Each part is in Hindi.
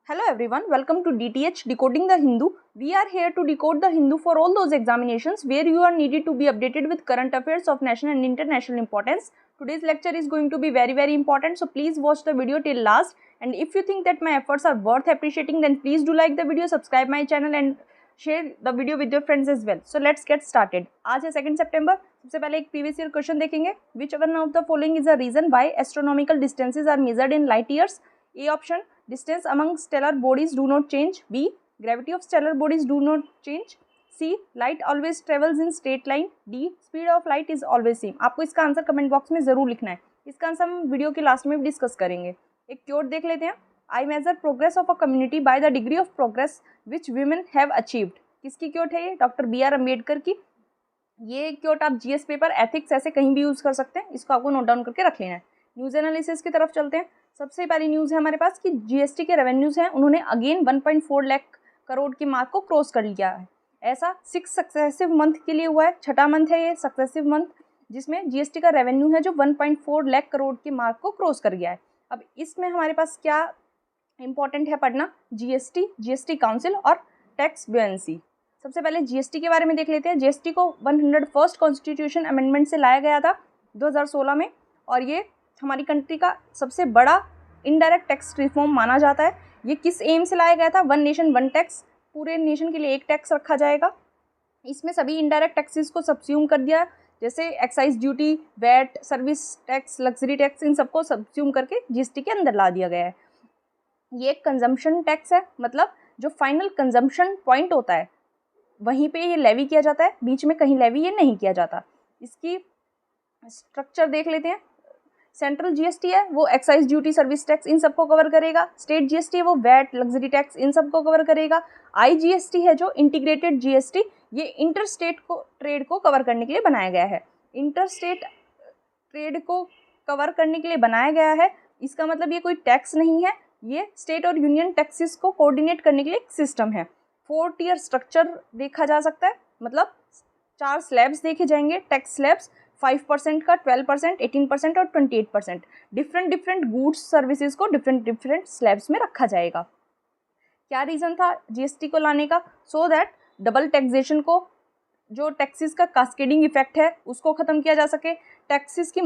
Hello everyone, welcome to DTH Decoding the Hindu. We are here to decode the Hindu for all those examinations where you are needed to be updated with current affairs of national and international importance. Today's lecture is going to be very important, so please watch the video till last. And if you think that my efforts are worth appreciating, then please do like the video, subscribe my channel and share the video with your friends as well. So let's get started. आज है 2 सितंबर. सबसे पहले एक प्रीवियस ईयर क्वेश्चन देखेंगे. Which one of the following is a reason why astronomical distances are measured in light years? A option, distance among stellar bodies do not change. B, gravity of stellar bodies do not change. C, light always travels in straight line. D, speed of light is always same. आपको इसका आंसर कमेंट बॉक्स में जरूर लिखना है. इसका आंसर हम वीडियो के लास्ट में डिस्कस करेंगे. एक क्योट देख लेते हैं. I measure progress of a community by the degree of progress which women have achieved. किसकी क्योट है ये? डॉक्टर बी आर अम्बेडकर की. ये क्योट आप जीएस पेपर एथिक्स ऐसे कहीं भी यूज कर सकते हैं. इसको आपको नोट डाउन करके रख लेना है. न्यूज एनालिसिस की तरफ चलते हैं. सबसे पहली न्यूज़ है हमारे पास कि जीएसटी के रेवेन्यूज़ हैं उन्होंने अगेन 1.4 लाख करोड़ की मार्क को क्रॉस कर लिया है. ऐसा 6 सक्सेसिव मंथ के लिए हुआ है. छठा मंथ है ये सक्सेसिव मंथ जिसमें जीएसटी का रेवेन्यू है जो 1.4 लाख करोड़ की मार्क को क्रॉस कर गया है. अब इसमें हमारे पास क्या इंपॉर्टेंट है पढ़ना? जीएसटी, जीएसटी काउंसिल और टैक्स ब्यूएंसी. सबसे पहले जीएसटी के बारे में देख लेते हैं. जीएसटी को 101st कॉन्स्टिट्यूशन अमेंडमेंट से लाया गया था 2016 में और ये हमारी कंट्री का सबसे बड़ा इनडायरेक्ट टैक्स रिफॉर्म माना जाता है. ये किस एम से लाया गया था? One nation one tax. पूरे नेशन के लिए एक टैक्स रखा जाएगा. इसमें सभी इनडायरेक्ट टैक्सेस को सब्स्यूम कर दिया, जैसे excise duty, VAT, service tax, luxury tax, इन सबको सब्स्यूम करके जीएसटी के अंदर ला दिया गया है. ये एक कंजम्पशन टैक्स है, मतलब जो फाइनल कंजम्पशन पॉइंट होता है वहीं पे ये लेवी किया जाता है, बीच में कहीं लेवी ये नहीं किया जाता. इसकी स्ट्रक्चर देख लेते हैं. सेंट्रल जीएसटी है वो एक्साइज ड्यूटी, सर्विस टैक्स, इन सबको कवर करेगा. स्टेट जीएसटी है वो वैट, लग्जरी टैक्स, इन सबको कवर करेगा. आईजीएसटी है जो इंटीग्रेटेड जीएसटी, ये इंटर स्टेट को ट्रेड को कवर करने के लिए बनाया गया है. इंटर स्टेट ट्रेड को कवर करने के लिए बनाया गया है. इसका मतलब ये कोई टैक्स नहीं है, ये स्टेट और यूनियन टैक्सेस को कोऑर्डिनेट करने के लिए एक सिस्टम है. 4 टियर स्ट्रक्चर देखा जा सकता है, मतलब 4 स्लैब्स देखे जाएंगे. टैक्स स्लैब्स 5% का, 12%, 18% और 28%. डिफरेंट गुड्स सर्विसेज को डिफरेंट स्लैब्स में रखा जाएगा. क्या रीज़न था जीएसटी को लाने का? सो दैट डबल टैक्सेशन को, जो टैक्सेस का कास्केडिंग इफेक्ट है उसको ख़त्म किया जा सके. टैक्सेस की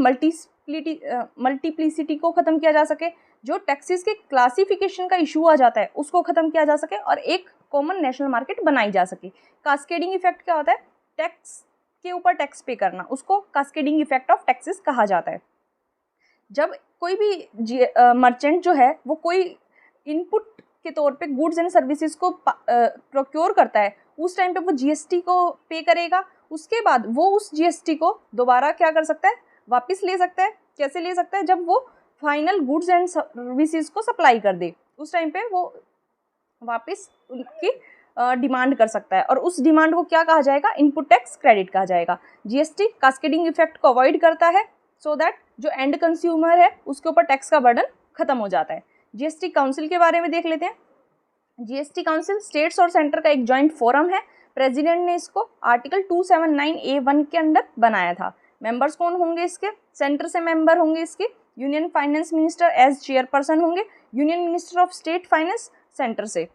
मल्टीप्लिसिटी को ख़त्म किया जा सके. जो टैक्सेस के क्लासिफिकेशन का इशू आ जाता है उसको ख़त्म किया जा सके और एक कॉमन नेशनल मार्केट बनाई जा सके. कास्केडिंग इफेक्ट क्या होता है? टैक्स के ऊपर टैक्स पे करना, उसको कास्केडिंग इफेक्ट ऑफ टैक्सेस कहा जाता है. जब कोई भी मर्चेंट जो है वो कोई इनपुट के तौर पे गुड्स एंड सर्विसेज को प्रोक्योर करता है, उस टाइम पे वो जीएसटी को पे करेगा. उसके बाद वो उस जीएसटी को दोबारा क्या कर सकता है? वापस ले सकता है. कैसे ले सकता है? जब वो फाइनल गुड्स एंड सर्विसेज को सप्लाई कर दे, उस टाइम पे वो वापस उनकी डिमांड कर सकता है और उस डिमांड को क्या कहा जाएगा? इनपुट टैक्स क्रेडिट कहा जाएगा. जीएसटी कास्केडिंग इफेक्ट को अवॉइड करता है सो दैट जो एंड कंज्यूमर है उसके ऊपर टैक्स का बर्डन खत्म हो जाता है. जीएसटी काउंसिल के बारे में देख लेते हैं. जीएसटी काउंसिल स्टेट्स और सेंटर का एक जॉइंट फोरम है. प्रेसिडेंट ने इसको आर्टिकल 279A1 के अंदर बनाया था. मेंबर्स कौन होंगे इसके? सेंटर से मेंबर होंगे इसके. Union finance minister as chairperson होंगे. Union minister of state finance centre से.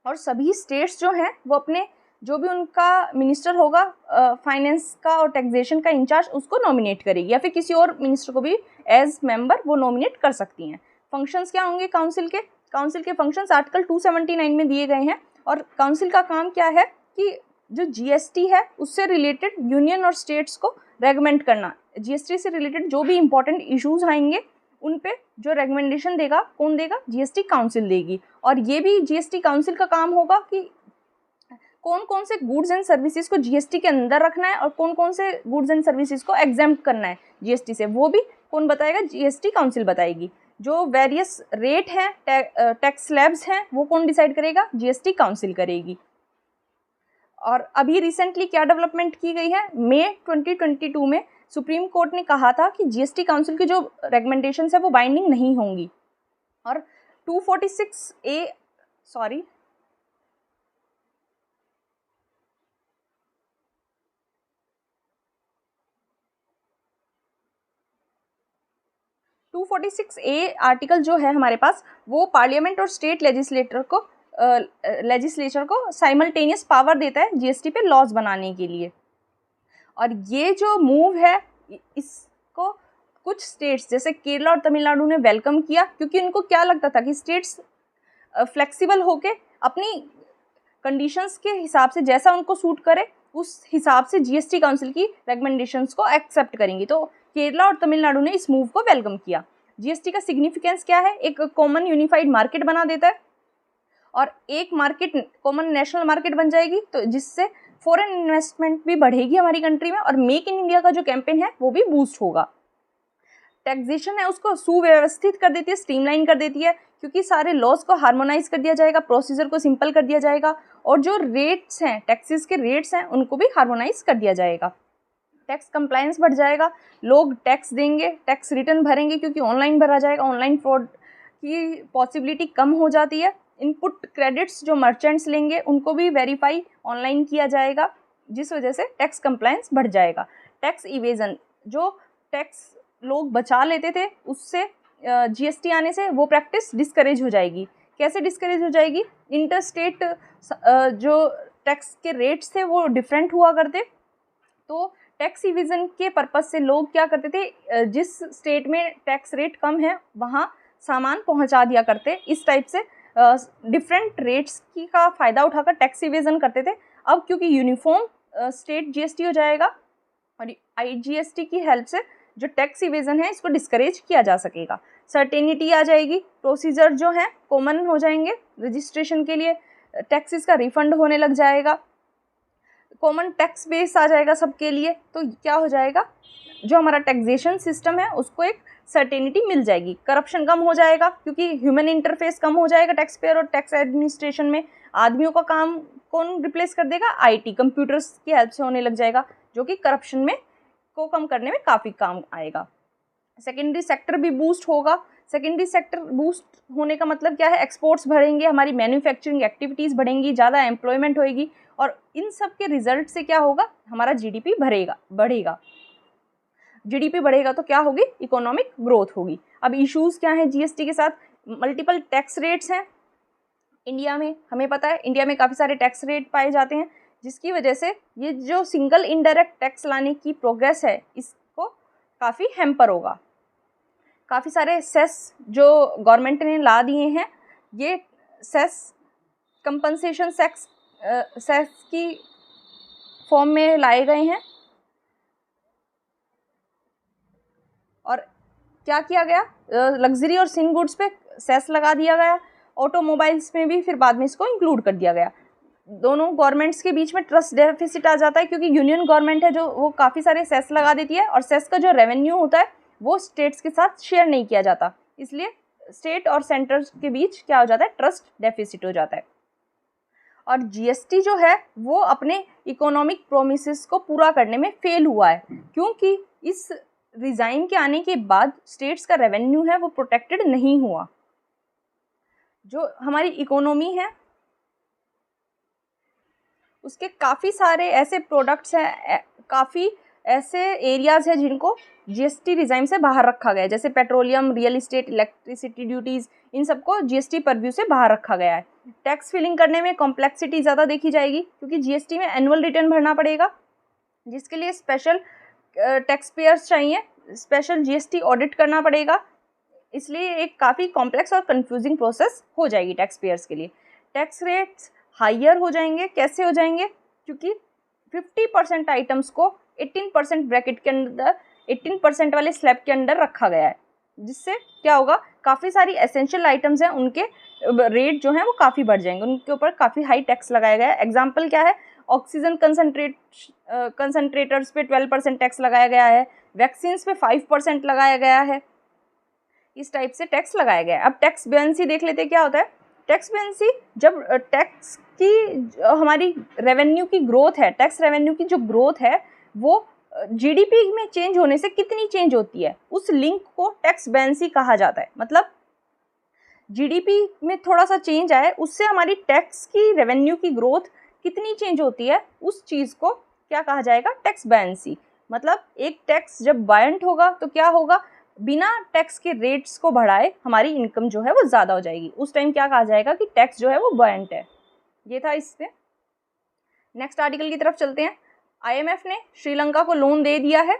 और सभी स्टेट्स जो हैं वो अपने जो भी उनका मिनिस्टर होगा फाइनेंस का और टैक्सेशन का इंचार्ज उसको नॉमिनेट करेगी, या फिर किसी और मिनिस्टर को भी एज मेंबर वो नॉमिनेट कर सकती हैं. फंक्शंस क्या होंगे काउंसिल के? काउंसिल के फंक्शंस आर्टिकल 279 में दिए गए हैं. और काउंसिल का काम क्या है कि जो जीएसटी है उससे रिलेटेड यूनियन और स्टेट्स को रेगमेंट करना. जीएसटी से रिलेटेड जो भी इंपॉर्टेंट इशूज़ आएंगे उन पे जो रेकमेंडेशन देगा, कौन देगा? जीएसटी काउंसिल देगी. और ये भी जीएसटी काउंसिल का काम होगा कि कौन कौन से गुड्स एंड सर्विसेज को जीएसटी के अंदर रखना है और कौन कौन से गुड्स एंड सर्विसेज को एग्जेम्प्ट करना है जीएसटी से, वो भी कौन बताएगा? जीएसटी काउंसिल बताएगी. जो वेरियस रेट हैं, टैक्स स्लैब्स हैं, वो कौन डिसाइड करेगा? जीएसटी काउंसिल करेगी. और अभी रिसेंटली क्या डेवलपमेंट की गई है? मई 2022 में सुप्रीम कोर्ट ने कहा था कि जीएसटी काउंसिल की जो रेकमेंडेशंस है वो बाइंडिंग नहीं होंगी. और 246A सॉरी 246 246A आर्टिकल जो है हमारे पास, वो पार्लियामेंट और स्टेट लेजिस्लेचर को साइमल्टेनियस पावर देता है जीएसटी पे लॉज बनाने के लिए। और ये जो मूव है इसको कुछ स्टेट्स जैसे केरला और तमिलनाडु ने वेलकम किया, क्योंकि उनको क्या लगता था कि स्टेट्स फ्लेक्सिबल होके अपनी कंडीशंस के हिसाब से जैसा उनको सूट करे उस हिसाब से जीएसटी काउंसिल की रिकमेंडेशंस को एक्सेप्ट करेंगी। तो केरला और तमिलनाडु ने इस मूव को वेलकम किया। जीएसटी का सिग्निफिकेंस क्या है? एक कॉमन यूनिफाइड मार्केट बना देता है और एक मार्केट कॉमन नेशनल मार्केट बन जाएगी, तो जिससे फॉरेन इन्वेस्टमेंट भी बढ़ेगी हमारी कंट्री में और मेक इन इंडिया का जो कैंपेन है वो भी बूस्ट होगा। टैक्सेशन है उसको सुव्यवस्थित कर देती है, स्ट्रीमलाइन कर देती है, क्योंकि सारे लॉज को हार्मोनाइज कर दिया जाएगा, प्रोसीजर को सिंपल कर दिया जाएगा और जो रेट्स हैं, टैक्सेस के रेट्स हैं, उनको भी हार्मोनाइज कर दिया जाएगा। टैक्स कंप्लायंस बढ़ जाएगा, लोग टैक्स देंगे, टैक्स रिटर्न भरेंगे क्योंकि ऑनलाइन भरा जाएगा, ऑनलाइन फ्रॉड की पॉसिबिलिटी कम हो जाती है। इनपुट क्रेडिट्स जो मर्चेंट्स लेंगे उनको भी वेरीफाई ऑनलाइन किया जाएगा, जिस वजह से टैक्स कंप्लायंस बढ़ जाएगा। टैक्स इवेजन, जो टैक्स लोग बचा लेते थे उससे जीएसटी आने से वो प्रैक्टिस डिस्करेज हो जाएगी। कैसे डिस्करेज हो जाएगी? इंटर स्टेट जो टैक्स के रेट्स थे वो डिफरेंट हुआ करते, तो टैक्स इवेजन के पर्पज़ से लोग क्या करते थे, जिस स्टेट में टैक्स रेट कम है वहाँ सामान पहुँचा दिया करते। इस टाइप से डिफरेंट रेट्स की का फ़ायदा उठाकर टैक्स इवेजन करते थे। अब क्योंकि यूनिफॉर्म स्टेट जीएसटी हो जाएगा और आईजीएसटी की हेल्प से जो टैक्स इवेजन है इसको डिस्करेज किया जा सकेगा। सर्टेनिटी आ जाएगी, प्रोसीजर जो है कॉमन हो जाएंगे, रजिस्ट्रेशन के लिए टैक्सेस का रिफंड होने लग जाएगा, कॉमन टैक्स बेस आ जाएगा सबके लिए। तो क्या हो जाएगा, जो हमारा टैक्सेशन सिस्टम है उसको एक सर्टेनिटी मिल जाएगी, करप्शन कम हो जाएगा क्योंकि ह्यूमन इंटरफेस कम हो जाएगा टैक्स पेयर और टैक्स एडमिनिस्ट्रेशन में। आदमियों का काम कौन रिप्लेस कर देगा? आईटी, कंप्यूटर्स की हेल्प से होने लग जाएगा, जो कि करप्शन में को कम करने में काफ़ी काम आएगा। सेकेंडरी सेक्टर भी बूस्ट होगा। सेकेंडरी सेक्टर बूस्ट होने का मतलब क्या है? एक्सपोर्ट्स बढ़ेंगे, हमारी मैन्युफैक्चरिंग एक्टिविटीज़ बढ़ेंगी, ज़्यादा एम्प्लॉयमेंट होएगी और इन सब के रिजल्ट से क्या होगा? हमारा जीडीपी बढ़ेगा। जीडीपी बढ़ेगा तो क्या होगी? इकोनॉमिक ग्रोथ होगी। अब इश्यूज़ क्या हैं जीएसटी के साथ? मल्टीपल टैक्स रेट्स हैं इंडिया में, हमें पता है इंडिया में काफ़ी सारे टैक्स रेट पाए जाते हैं, जिसकी वजह से ये जो सिंगल इनडायरेक्ट टैक्स लाने की प्रोग्रेस है इसको काफ़ी हैम्पर होगा। काफ़ी सारे सेस जो गवर्नमेंट ने ला दिए हैं, ये सेस कंपनसेशन सेस की फॉर्म में लाए गए हैं। और क्या किया गया? लग्जरी और सिन गुड्स पे सेस लगा दिया गया, ऑटोमोबाइल्स में भी फिर बाद में इसको इंक्लूड कर दिया गया। दोनों गवर्नमेंट्स के बीच में ट्रस्ट डेफिसिट आ जाता है, क्योंकि यूनियन गवर्नमेंट है जो वो काफ़ी सारे सेस लगा देती है और सेस का जो रेवेन्यू होता है वो स्टेट्स के साथ शेयर नहीं किया जाता, इसलिए स्टेट और सेंटर के बीच क्या हो जाता है? ट्रस्ट डेफिसिट हो जाता है। और जीएसटी जो है वो अपने इकोनॉमिक प्रोमिसेस को पूरा करने में फेल हुआ है, क्योंकि इस रिज़ाइन के आने के बाद स्टेट्स का रेवेन्यू है वो प्रोटेक्टेड नहीं हुआ। जो हमारी इकोनॉमी है उसके काफ़ी सारे ऐसे प्रोडक्ट्स हैं, काफ़ी ऐसे एरियाज़ हैं जिनको जीएसटी रिज़ाइन से बाहर रखा गया है, जैसे petroleum, real estate, electricity duties, इन सबको जीएसटी परव्यू से बाहर रखा गया है। टैक्स फिलिंग करने में कॉम्प्लेक्सिटी ज़्यादा देखी जाएगी, क्योंकि जीएसटी में एनुअल रिटर्न भरना पड़ेगा, जिसके लिए स्पेशल टैक्स पेयर्स चाहिए, स्पेशल जीएसटी ऑडिट करना पड़ेगा, इसलिए एक काफ़ी कॉम्प्लेक्स और कंफ्यूजिंग प्रोसेस हो जाएगी टैक्स पेयर्स के लिए। टैक्स रेट्स हाइयर हो जाएंगे। कैसे हो जाएंगे? क्योंकि 50% आइटम्स को 18% ब्रैकेट के अंदर, 18% वाले स्लैब के अंदर रखा गया है, जिससे क्या होगा? काफ़ी सारी एसेंशियल आइटम्स हैं, उनके रेट जो हैं वो काफ़ी बढ़ जाएंगे, उनके ऊपर काफ़ी हाई टैक्स लगाया गया है। एग्जाम्पल क्या है? ऑक्सीजन कंसनट्रेटर्स पे 12% टैक्स लगाया गया है, वैक्सीन्स पे 5% लगाया गया है, इस टाइप से टैक्स लगाया गया है। अब टैक्स बेयरेंसी देख लेते हैं क्या होता है। टैक्स बेयरेंसी, जब टैक्स की हमारी रेवेन्यू की ग्रोथ है, टैक्स रेवेन्यू की जो ग्रोथ है वो जीडीपी में चेंज होने से कितनी चेंज होती है, उस लिंक को टैक्स बेयरेंसी कहा जाता है। मतलब जीडीपी में थोड़ा सा चेंज आए, उससे हमारी टैक्स की रेवेन्यू की ग्रोथ कितनी चेंज होती है, उस चीज़ को क्या कहा जाएगा? टैक्स बेयरेंसी। मतलब एक टैक्स जब बायंट होगा तो क्या होगा? बिना टैक्स के रेट्स को बढ़ाए हमारी इनकम जो है वो ज़्यादा हो जाएगी। उस टाइम क्या कहा जाएगा कि टैक्स जो है वो बॉयंट है। ये था इससे। नेक्स्ट आर्टिकल की तरफ चलते हैं। IMF ने श्रीलंका को लोन दे दिया है।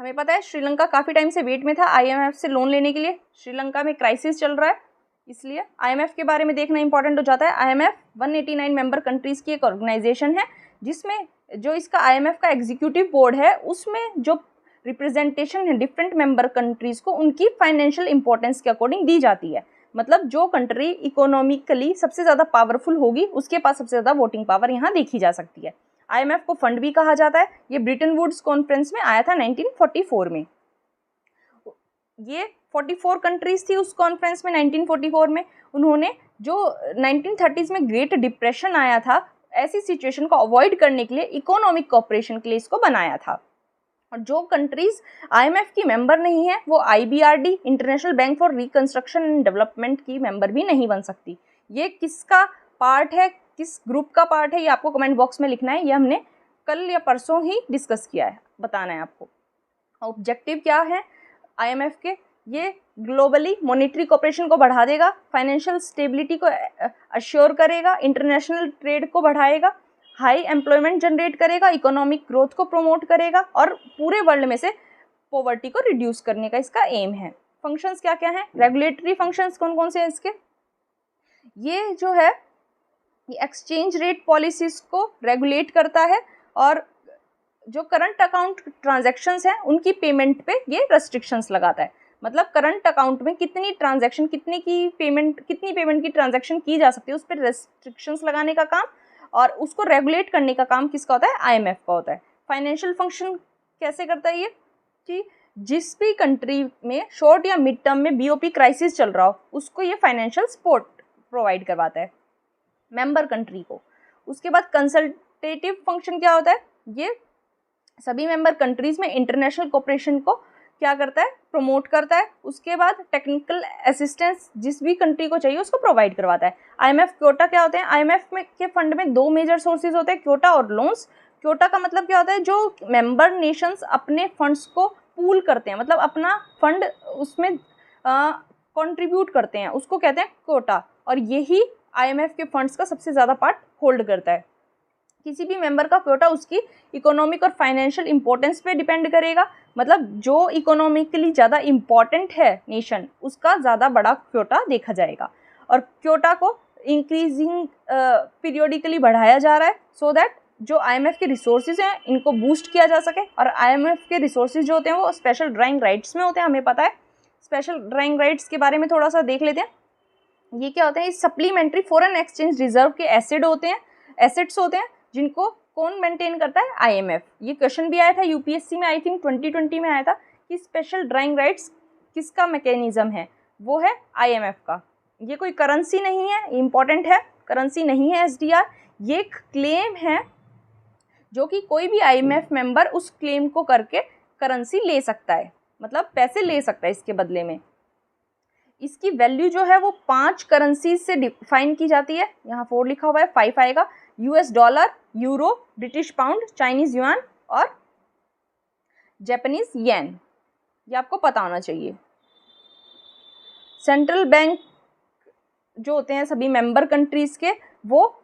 हमें पता है श्रीलंका काफ़ी टाइम से वेट में था IMF से लोन लेने के लिए। श्रीलंका में क्राइसिस चल रहा है, इसलिए IMF के बारे में देखना इंपॉर्टेंट हो जाता है। IMF 189 मेंबर कंट्रीज़ की एक ऑर्गेनाइजेशन है, जिसमें जो इसका IMF का एग्जीक्यूटिव बोर्ड है उसमें जो रिप्रेजेंटेशन है डिफरेंट मेंबर कंट्रीज़ को उनकी फाइनेंशियल इंपॉर्टेंस के अकॉर्डिंग दी जाती है। मतलब जो कंट्री इकोनॉमिकली सबसे ज़्यादा पावरफुल होगी उसके पास सबसे ज़्यादा वोटिंग पावर यहाँ देखी जा सकती है। IMF को फंड भी कहा जाता है। ये ब्रिटन वुड्स कॉन्फ्रेंस में आया था 1944 में। ये 44 कंट्रीज थी उस कॉन्फ्रेंस में 1944 में। उन्होंने जो 1930s में ग्रेट डिप्रेशन आया था, ऐसी सिचुएशन को अवॉइड करने के लिए इकोनॉमिक कोऑपरेशन के लिए इसको बनाया था। और जो कंट्रीज IMF की मेंबर नहीं है वो IBRD international bank for reconstruction and development की मेंबर भी नहीं बन सकती। ये किसका पार्ट है, किस ग्रुप का पार्ट है, ये आपको कमेंट बॉक्स में लिखना है। ये हमने कल या परसों ही डिस्कस किया है, बताना है आपको। ऑब्जेक्टिव क्या है IMF के, ये ग्लोबली मॉनेटरी कोऑपरेशन को बढ़ा देगा, फाइनेंशियल स्टेबिलिटी को अश्योर करेगा, इंटरनेशनल ट्रेड को बढ़ाएगा, हाई एम्प्लॉयमेंट जनरेट करेगा, इकोनॉमिक ग्रोथ को प्रमोट करेगा और पूरे वर्ल्ड में से पॉवर्टी को रिड्यूस करने का इसका एम है। फंक्शंस क्या क्या हैं, रेगुलेटरी फंक्शंस कौन कौन से हैं इसके, ये जो है ये एक्सचेंज रेट पॉलिसीज को रेगुलेट करता है और जो करंट अकाउंट ट्रांजैक्शंस हैं उनकी पेमेंट पे ये रेस्ट्रिक्शंस लगाता है। मतलब करंट अकाउंट में कितनी ट्रांजैक्शन, कितनी पेमेंट की ट्रांजैक्शन की जा सकती है उस पर रेस्ट्रिक्शंस लगाने का काम और उसको रेगुलेट करने का काम किसका होता है, IMF का होता है। फाइनेंशियल फंक्शन कैसे करता है ये, कि जिस भी कंट्री में शॉर्ट या मिड टर्म में BOP क्राइसिस चल रहा हो उसको ये फाइनेंशियल सपोर्ट प्रोवाइड करवाता है मेंबर कंट्री को। उसके बाद कंसल्टेटिव फंक्शन क्या होता है, ये सभी मेंबर कंट्रीज में इंटरनेशनल कोऑपरेशन को क्या करता है, प्रमोट करता है। उसके बाद टेक्निकल असिस्टेंस जिस भी कंट्री को चाहिए उसको प्रोवाइड करवाता है। IMF क्योटा क्या होते हैं, IMF में के फंड में दो मेजर सोर्सेज होते हैं, क्योटा और लोन्स। क्योटा का मतलब क्या होता है, जो मेंबर नेशंस अपने फंड्स को पूल करते हैं, मतलब अपना फंड उसमें कंट्रीब्यूट करते हैं, उसको कहते हैं क्योटा। और यही IMF के फंड्स का सबसे ज़्यादा पार्ट होल्ड करता है। किसी भी मेंबर का क्योटा उसकी इकोनॉमिक और फाइनेंशियल इंपॉर्टेंस पे डिपेंड करेगा। मतलब जो इकोनॉमिकली ज़्यादा इम्पॉर्टेंट है नेशन उसका ज़्यादा बड़ा क्योटा देखा जाएगा। और क्योटा को इंक्रीजिंग पीरियोडिकली बढ़ाया जा रहा है सो दैट जो IMF के रिसोर्सेज हैं इनको बूस्ट किया जा सके। और IMF के रिसोर्सेज जो होते हैं वो स्पेशल ड्राइंग राइट्स में होते हैं, हमें पता है। स्पेशल ड्राइंग राइट्स के बारे में थोड़ा सा देख लेते हैं। ये क्या होते हैं, इस सप्लीमेंट्री फॉरेन एक्सचेंज रिजर्व के एसेट्स होते हैं जिनको कौन मेंटेन करता है, IMF। ये क्वेश्चन भी आया था UPSC में, आई थिंक 2020 में आया था कि स्पेशल ड्राइंग राइट्स किसका मैकेनिज्म है, वो है IMF का। ये कोई करेंसी नहीं है, इंपॉर्टेंट है, करेंसी नहीं है SDR। ये एक क्लेम है जो कि कोई भी IMF मेंबर उस क्लेम को करके करेंसी ले सकता है, मतलब पैसे ले सकता है इसके बदले में। इसकी वैल्यू जो है वो 5 करेंसीज से डिफाइन की जाती है। यहाँ 4 लिखा हुआ है, 5 आएगा। US dollar, euro, British pound, Chinese yuan और जापानीज येन। ये आपको पता होना चाहिए। सेंट्रल बैंक जो होते हैं सभी मेंबर कंट्रीज के, वो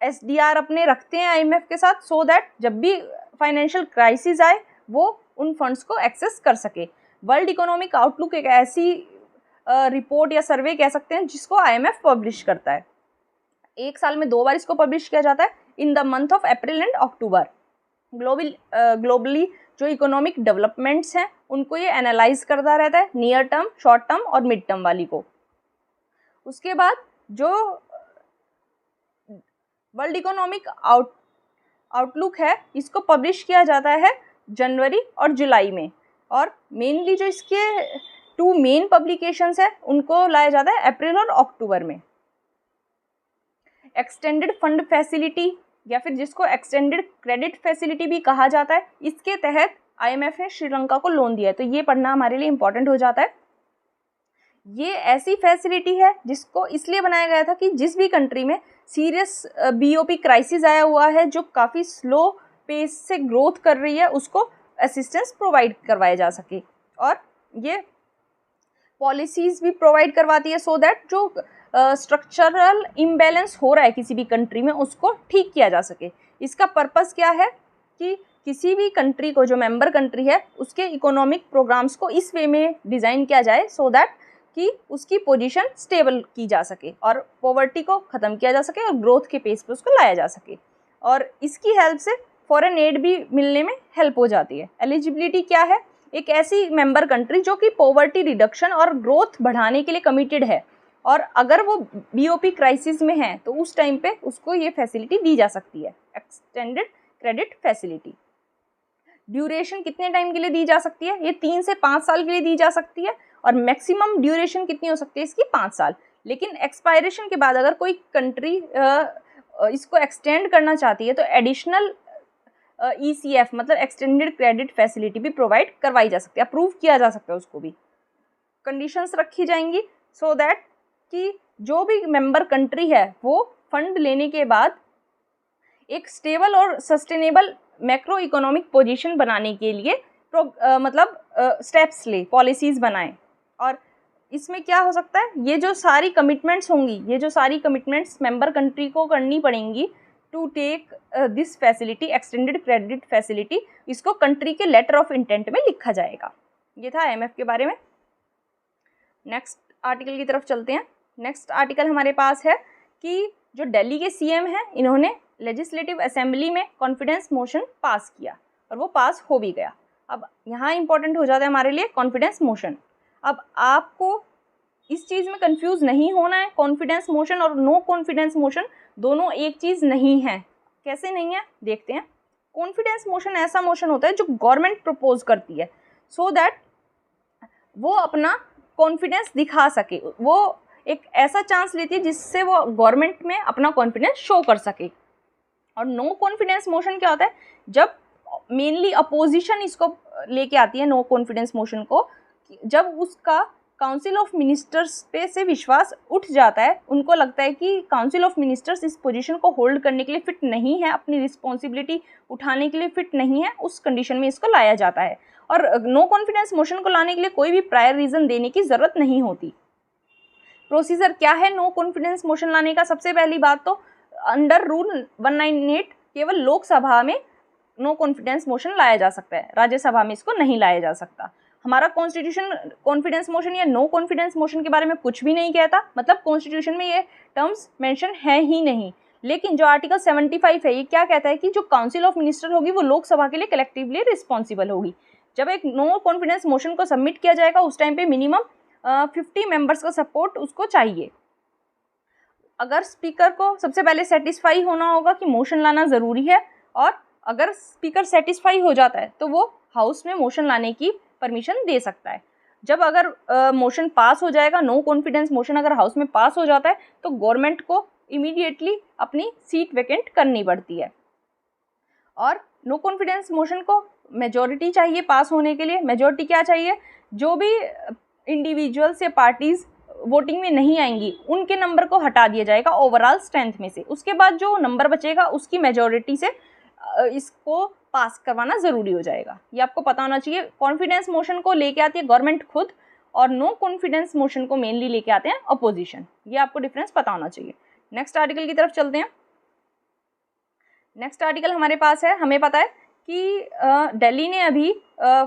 SDR अपने रखते हैं IMF के साथ सो दैट जब भी फाइनेंशियल क्राइसिस आए वो उन फंड्स को एक्सेस कर सके। वर्ल्ड इकोनॉमिक आउटलुक एक ऐसी रिपोर्ट या सर्वे कह सकते हैं जिसको IMF पब्लिश करता है। एक साल में 2 बार इसको पब्लिश किया जाता है, in the month of April and October. Globally जो इकोनॉमिक डेवलपमेंट्स हैं उनको ये एनालाइज करता रहता है, नियर टर्म, शॉर्ट टर्म और मिड टर्म वाली को। उसके बाद जो वर्ल्ड इकोनॉमिक आउटलुक है इसको पब्लिश किया जाता है जनवरी और जुलाई में। और मेनली जो इसके 2 मेन पब्लिकेशंस है उनको लाया जाता है अप्रैल और अक्टूबर में। एक्सटेंडेड फंड फैसिलिटी या फिर जिसको एक्सटेंडेड क्रेडिट फैसिलिटी भी कहा जाता है, इसके तहत IMF ने श्रीलंका को लोन दिया है, तो ये पढ़ना हमारे लिए इम्पॉर्टेंट हो जाता है। ये ऐसी फैसिलिटी है जिसको इसलिए बनाया गया था कि जिस भी कंट्री में सीरियस BOP क्राइसिस आया हुआ है, जो काफ़ी स्लो पेस से ग्रोथ कर रही है, उसको असिस्टेंस प्रोवाइड करवाया जा सके। और ये पॉलिसीज भी प्रोवाइड करवाती है सो दैट जो स्ट्रक्चरल इम्बैलेंस हो रहा है किसी भी कंट्री में उसको ठीक किया जा सके। इसका पर्पस क्या है कि किसी भी कंट्री को, जो मेंबर कंट्री है, उसके इकोनॉमिक प्रोग्राम्स को इस वे में डिज़ाइन किया जाए सो दैट कि उसकी पोजीशन स्टेबल की जा सके और पॉवर्टी को ख़त्म किया जा सके और ग्रोथ के पेस पे उसको लाया जा सके। और इसकी हेल्प से फॉरेन एड भी मिलने में हेल्प हो जाती है। एलिजिबिलिटी क्या है? एक ऐसी मेंबर कंट्री जो कि पॉवर्टी रिडक्शन और ग्रोथ बढ़ाने के लिए कमिटेड है, और अगर वो बीओपी क्राइसिस में है तो उस टाइम पे उसको ये फैसिलिटी दी जा सकती है, एक्सटेंडेड क्रेडिट फैसिलिटी। ड्यूरेशन कितने टाइम के लिए दी जा सकती है? ये 3 से 5 साल के लिए दी जा सकती है, और मैक्सिमम ड्यूरेशन कितनी हो सकती है इसकी? 5 साल। लेकिन एक्सपायरेशन के बाद अगर कोई कंट्री इसको एक्सटेंड करना चाहती है तो एडिशनल ECF मतलब एक्सटेंडेड क्रेडिट फैसिलिटी भी प्रोवाइड करवाई जा सकती है, अप्रूव किया जा सकता है उसको भी। कंडीशंस रखी जाएंगी सो दैट कि जो भी मेंबर कंट्री है वो फंड लेने के बाद एक स्टेबल और सस्टेनेबल मैक्रो इकोनॉमिक पोजीशन बनाने के लिए स्टेप्स ले, पॉलिसीज़ बनाएं। और इसमें क्या हो सकता है, ये जो सारी कमिटमेंट्स होंगी, ये जो सारी कमिटमेंट्स मेंबर कंट्री को करनी पड़ेंगी to take this facility, extended credit facility, इसको कंट्री के लेटर ऑफ इंटेंट में लिखा जाएगा। ये था IMF के बारे में। नेक्स्ट आर्टिकल की तरफ चलते हैं। नेक्स्ट आर्टिकल हमारे पास है कि जो दिल्ली के CM हैं, इन्होंने लेजिस्लेटिव असेंबली में कॉन्फिडेंस मोशन पास किया और वो पास हो भी गया। अब यहाँ इंपॉर्टेंट हो जाता है हमारे लिए कॉन्फिडेंस मोशन। अब आपको इस चीज़ में कंफ्यूज नहीं होना है, कॉन्फिडेंस मोशन और नो कॉन्फिडेंस मोशन दोनों एक चीज़ नहीं है। कैसे नहीं है देखते हैं। कॉन्फिडेंस मोशन ऐसा मोशन होता है जो गवर्नमेंट प्रपोज करती है सो दैट वो अपना कॉन्फिडेंस दिखा सके, वो एक ऐसा चांस लेती है जिससे वो गवर्नमेंट में अपना कॉन्फिडेंस शो कर सके। और नो कॉन्फिडेंस मोशन क्या होता है? जब मेनली अपोजिशन इसको लेके आती है नो कॉन्फिडेंस मोशन को, जब उसका काउंसिल ऑफ मिनिस्टर्स पे से विश्वास उठ जाता है, उनको लगता है कि काउंसिल ऑफ मिनिस्टर्स इस पोजीशन को होल्ड करने के लिए फिट नहीं है, अपनी रिस्पॉन्सिबिलिटी उठाने के लिए फिट नहीं है, उस कंडीशन में इसको लाया जाता है। और नो कॉन्फिडेंस मोशन को लाने के लिए कोई भी प्रायर रीज़न देने की ज़रूरत नहीं होती। प्रोसीजर क्या है नो कॉन्फिडेंस मोशन लाने का? सबसे पहली बात तो अंडर रूल 198 केवल लोकसभा में नो कॉन्फिडेंस मोशन लाया जा सकता है, राज्यसभा में इसको नहीं लाया जा सकता। हमारा कॉन्स्टिट्यूशन कॉन्फिडेंस मोशन या नो कॉन्फिडेंस मोशन के बारे में कुछ भी नहीं कहता, मतलब कॉन्स्टिट्यूशन में ये टर्म्स मेंशन है ही नहीं। लेकिन जो आर्टिकल 75 है ये क्या कहता है कि जो काउंसिल ऑफ मिनिस्टर होगी वो लोकसभा के लिए कलेक्टिवली रिस्पॉन्सिबल होगी। जब एक नो कॉन्फिडेंस मोशन को सबमिट किया जाएगा उस टाइम पे मिनिमम 50 मेंबर्स का सपोर्ट उसको चाहिए। अगर स्पीकर को सबसे पहले सेटिस्फाई होना होगा कि मोशन लाना ज़रूरी है, और अगर स्पीकर सेटिस्फाई हो जाता है तो वो हाउस में मोशन लाने की परमिशन दे सकता है। जब अगर मोशन पास हो जाएगा, नो कॉन्फिडेंस मोशन अगर हाउस में पास हो जाता है तो गवर्नमेंट को इमीडिएटली अपनी सीट वैकेंट करनी पड़ती है। और नो कॉन्फिडेंस मोशन को मेजॉरिटी चाहिए पास होने के लिए। मेजॉरिटी क्या चाहिए? जो भी इंडिविजुअल्स या पार्टीज़ वोटिंग में नहीं आएंगी उनके नंबर को हटा दिया जाएगा ओवरऑल स्ट्रेंथ में से। उसके बाद जो नंबर बचेगा उसकी मेजॉरिटी से इसको पास करवाना ज़रूरी हो जाएगा। ये आपको पता होना चाहिए। कॉन्फिडेंस मोशन को लेके आती है गवर्नमेंट खुद, और नो कॉन्फिडेंस मोशन को मेनली लेके आते हैं अपोजिशन। ये आपको डिफरेंस पता होना चाहिए। नेक्स्ट आर्टिकल की तरफ चलते हैं। नेक्स्ट आर्टिकल हमारे पास है, हमें पता है कि दिल्ली ने अभी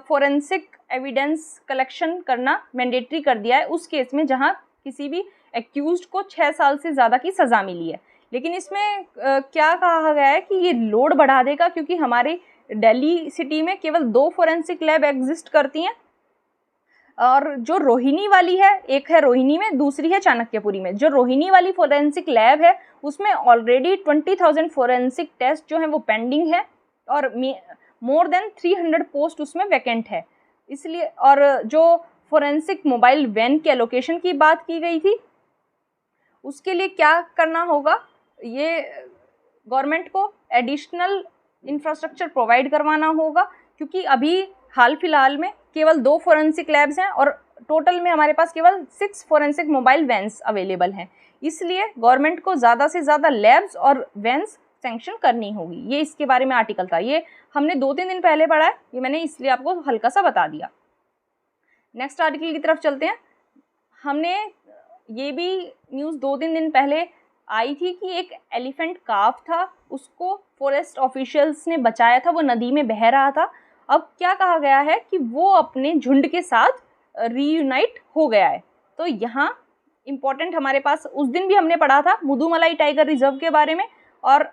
फोरेंसिक एविडेंस कलेक्शन करना मैंडेटरी कर दिया है उस केस में जहां किसी भी एक्यूज्ड को 6 साल से ज़्यादा की सज़ा मिली है। लेकिन इसमें क्या कहा गया है कि ये लोड बढ़ा देगा, क्योंकि हमारे दिल्ली सिटी में केवल 2 फोरेंसिक लैब एग्जिस्ट करती हैं, और जो रोहिणी वाली है, एक है रोहिणी में, दूसरी है चाणक्यपुरी में। जो रोहिणी वाली फोरेंसिक लैब है उसमें ऑलरेडी 20,000 फोरेंसिक टेस्ट जो हैं वो पेंडिंग है, और मोर देन 300 पोस्ट उसमें वैकेंट है। इसलिए, और जो फोरेंसिक मोबाइल वैन के एलोकेशन की बात की गई थी उसके लिए क्या करना होगा, ये गवर्नमेंट को एडिशनल इंफ्रास्ट्रक्चर प्रोवाइड करवाना होगा, क्योंकि अभी हाल फिलहाल में केवल 2 फोरेंसिक लैब्स हैं और टोटल में हमारे पास केवल 6 फोरेंसिक मोबाइल वैन्स अवेलेबल हैं। इसलिए गवर्नमेंट को ज़्यादा से ज़्यादा लैब्स और वैन्स सैंक्शन करनी होगी। ये इसके बारे में आर्टिकल था, ये हमने 2-3 दिन पहले पढ़ा है, ये मैंने इसलिए आपको हल्का सा बता दिया। नेक्स्ट आर्टिकल की तरफ चलते हैं। हमने ये भी न्यूज़ 2-3 दिन पहले आई थी कि एक एलिफेंट काफ था, उसको फॉरेस्ट ऑफिशियल्स ने बचाया था, वो नदी में बह रहा था। अब क्या कहा गया है कि वो अपने झुंड के साथ रीयूनाइट हो गया है। तो यहाँ इम्पॉर्टेंट हमारे पास उस दिन भी हमने पढ़ा था मुदुमलाई टाइगर रिजर्व के बारे में और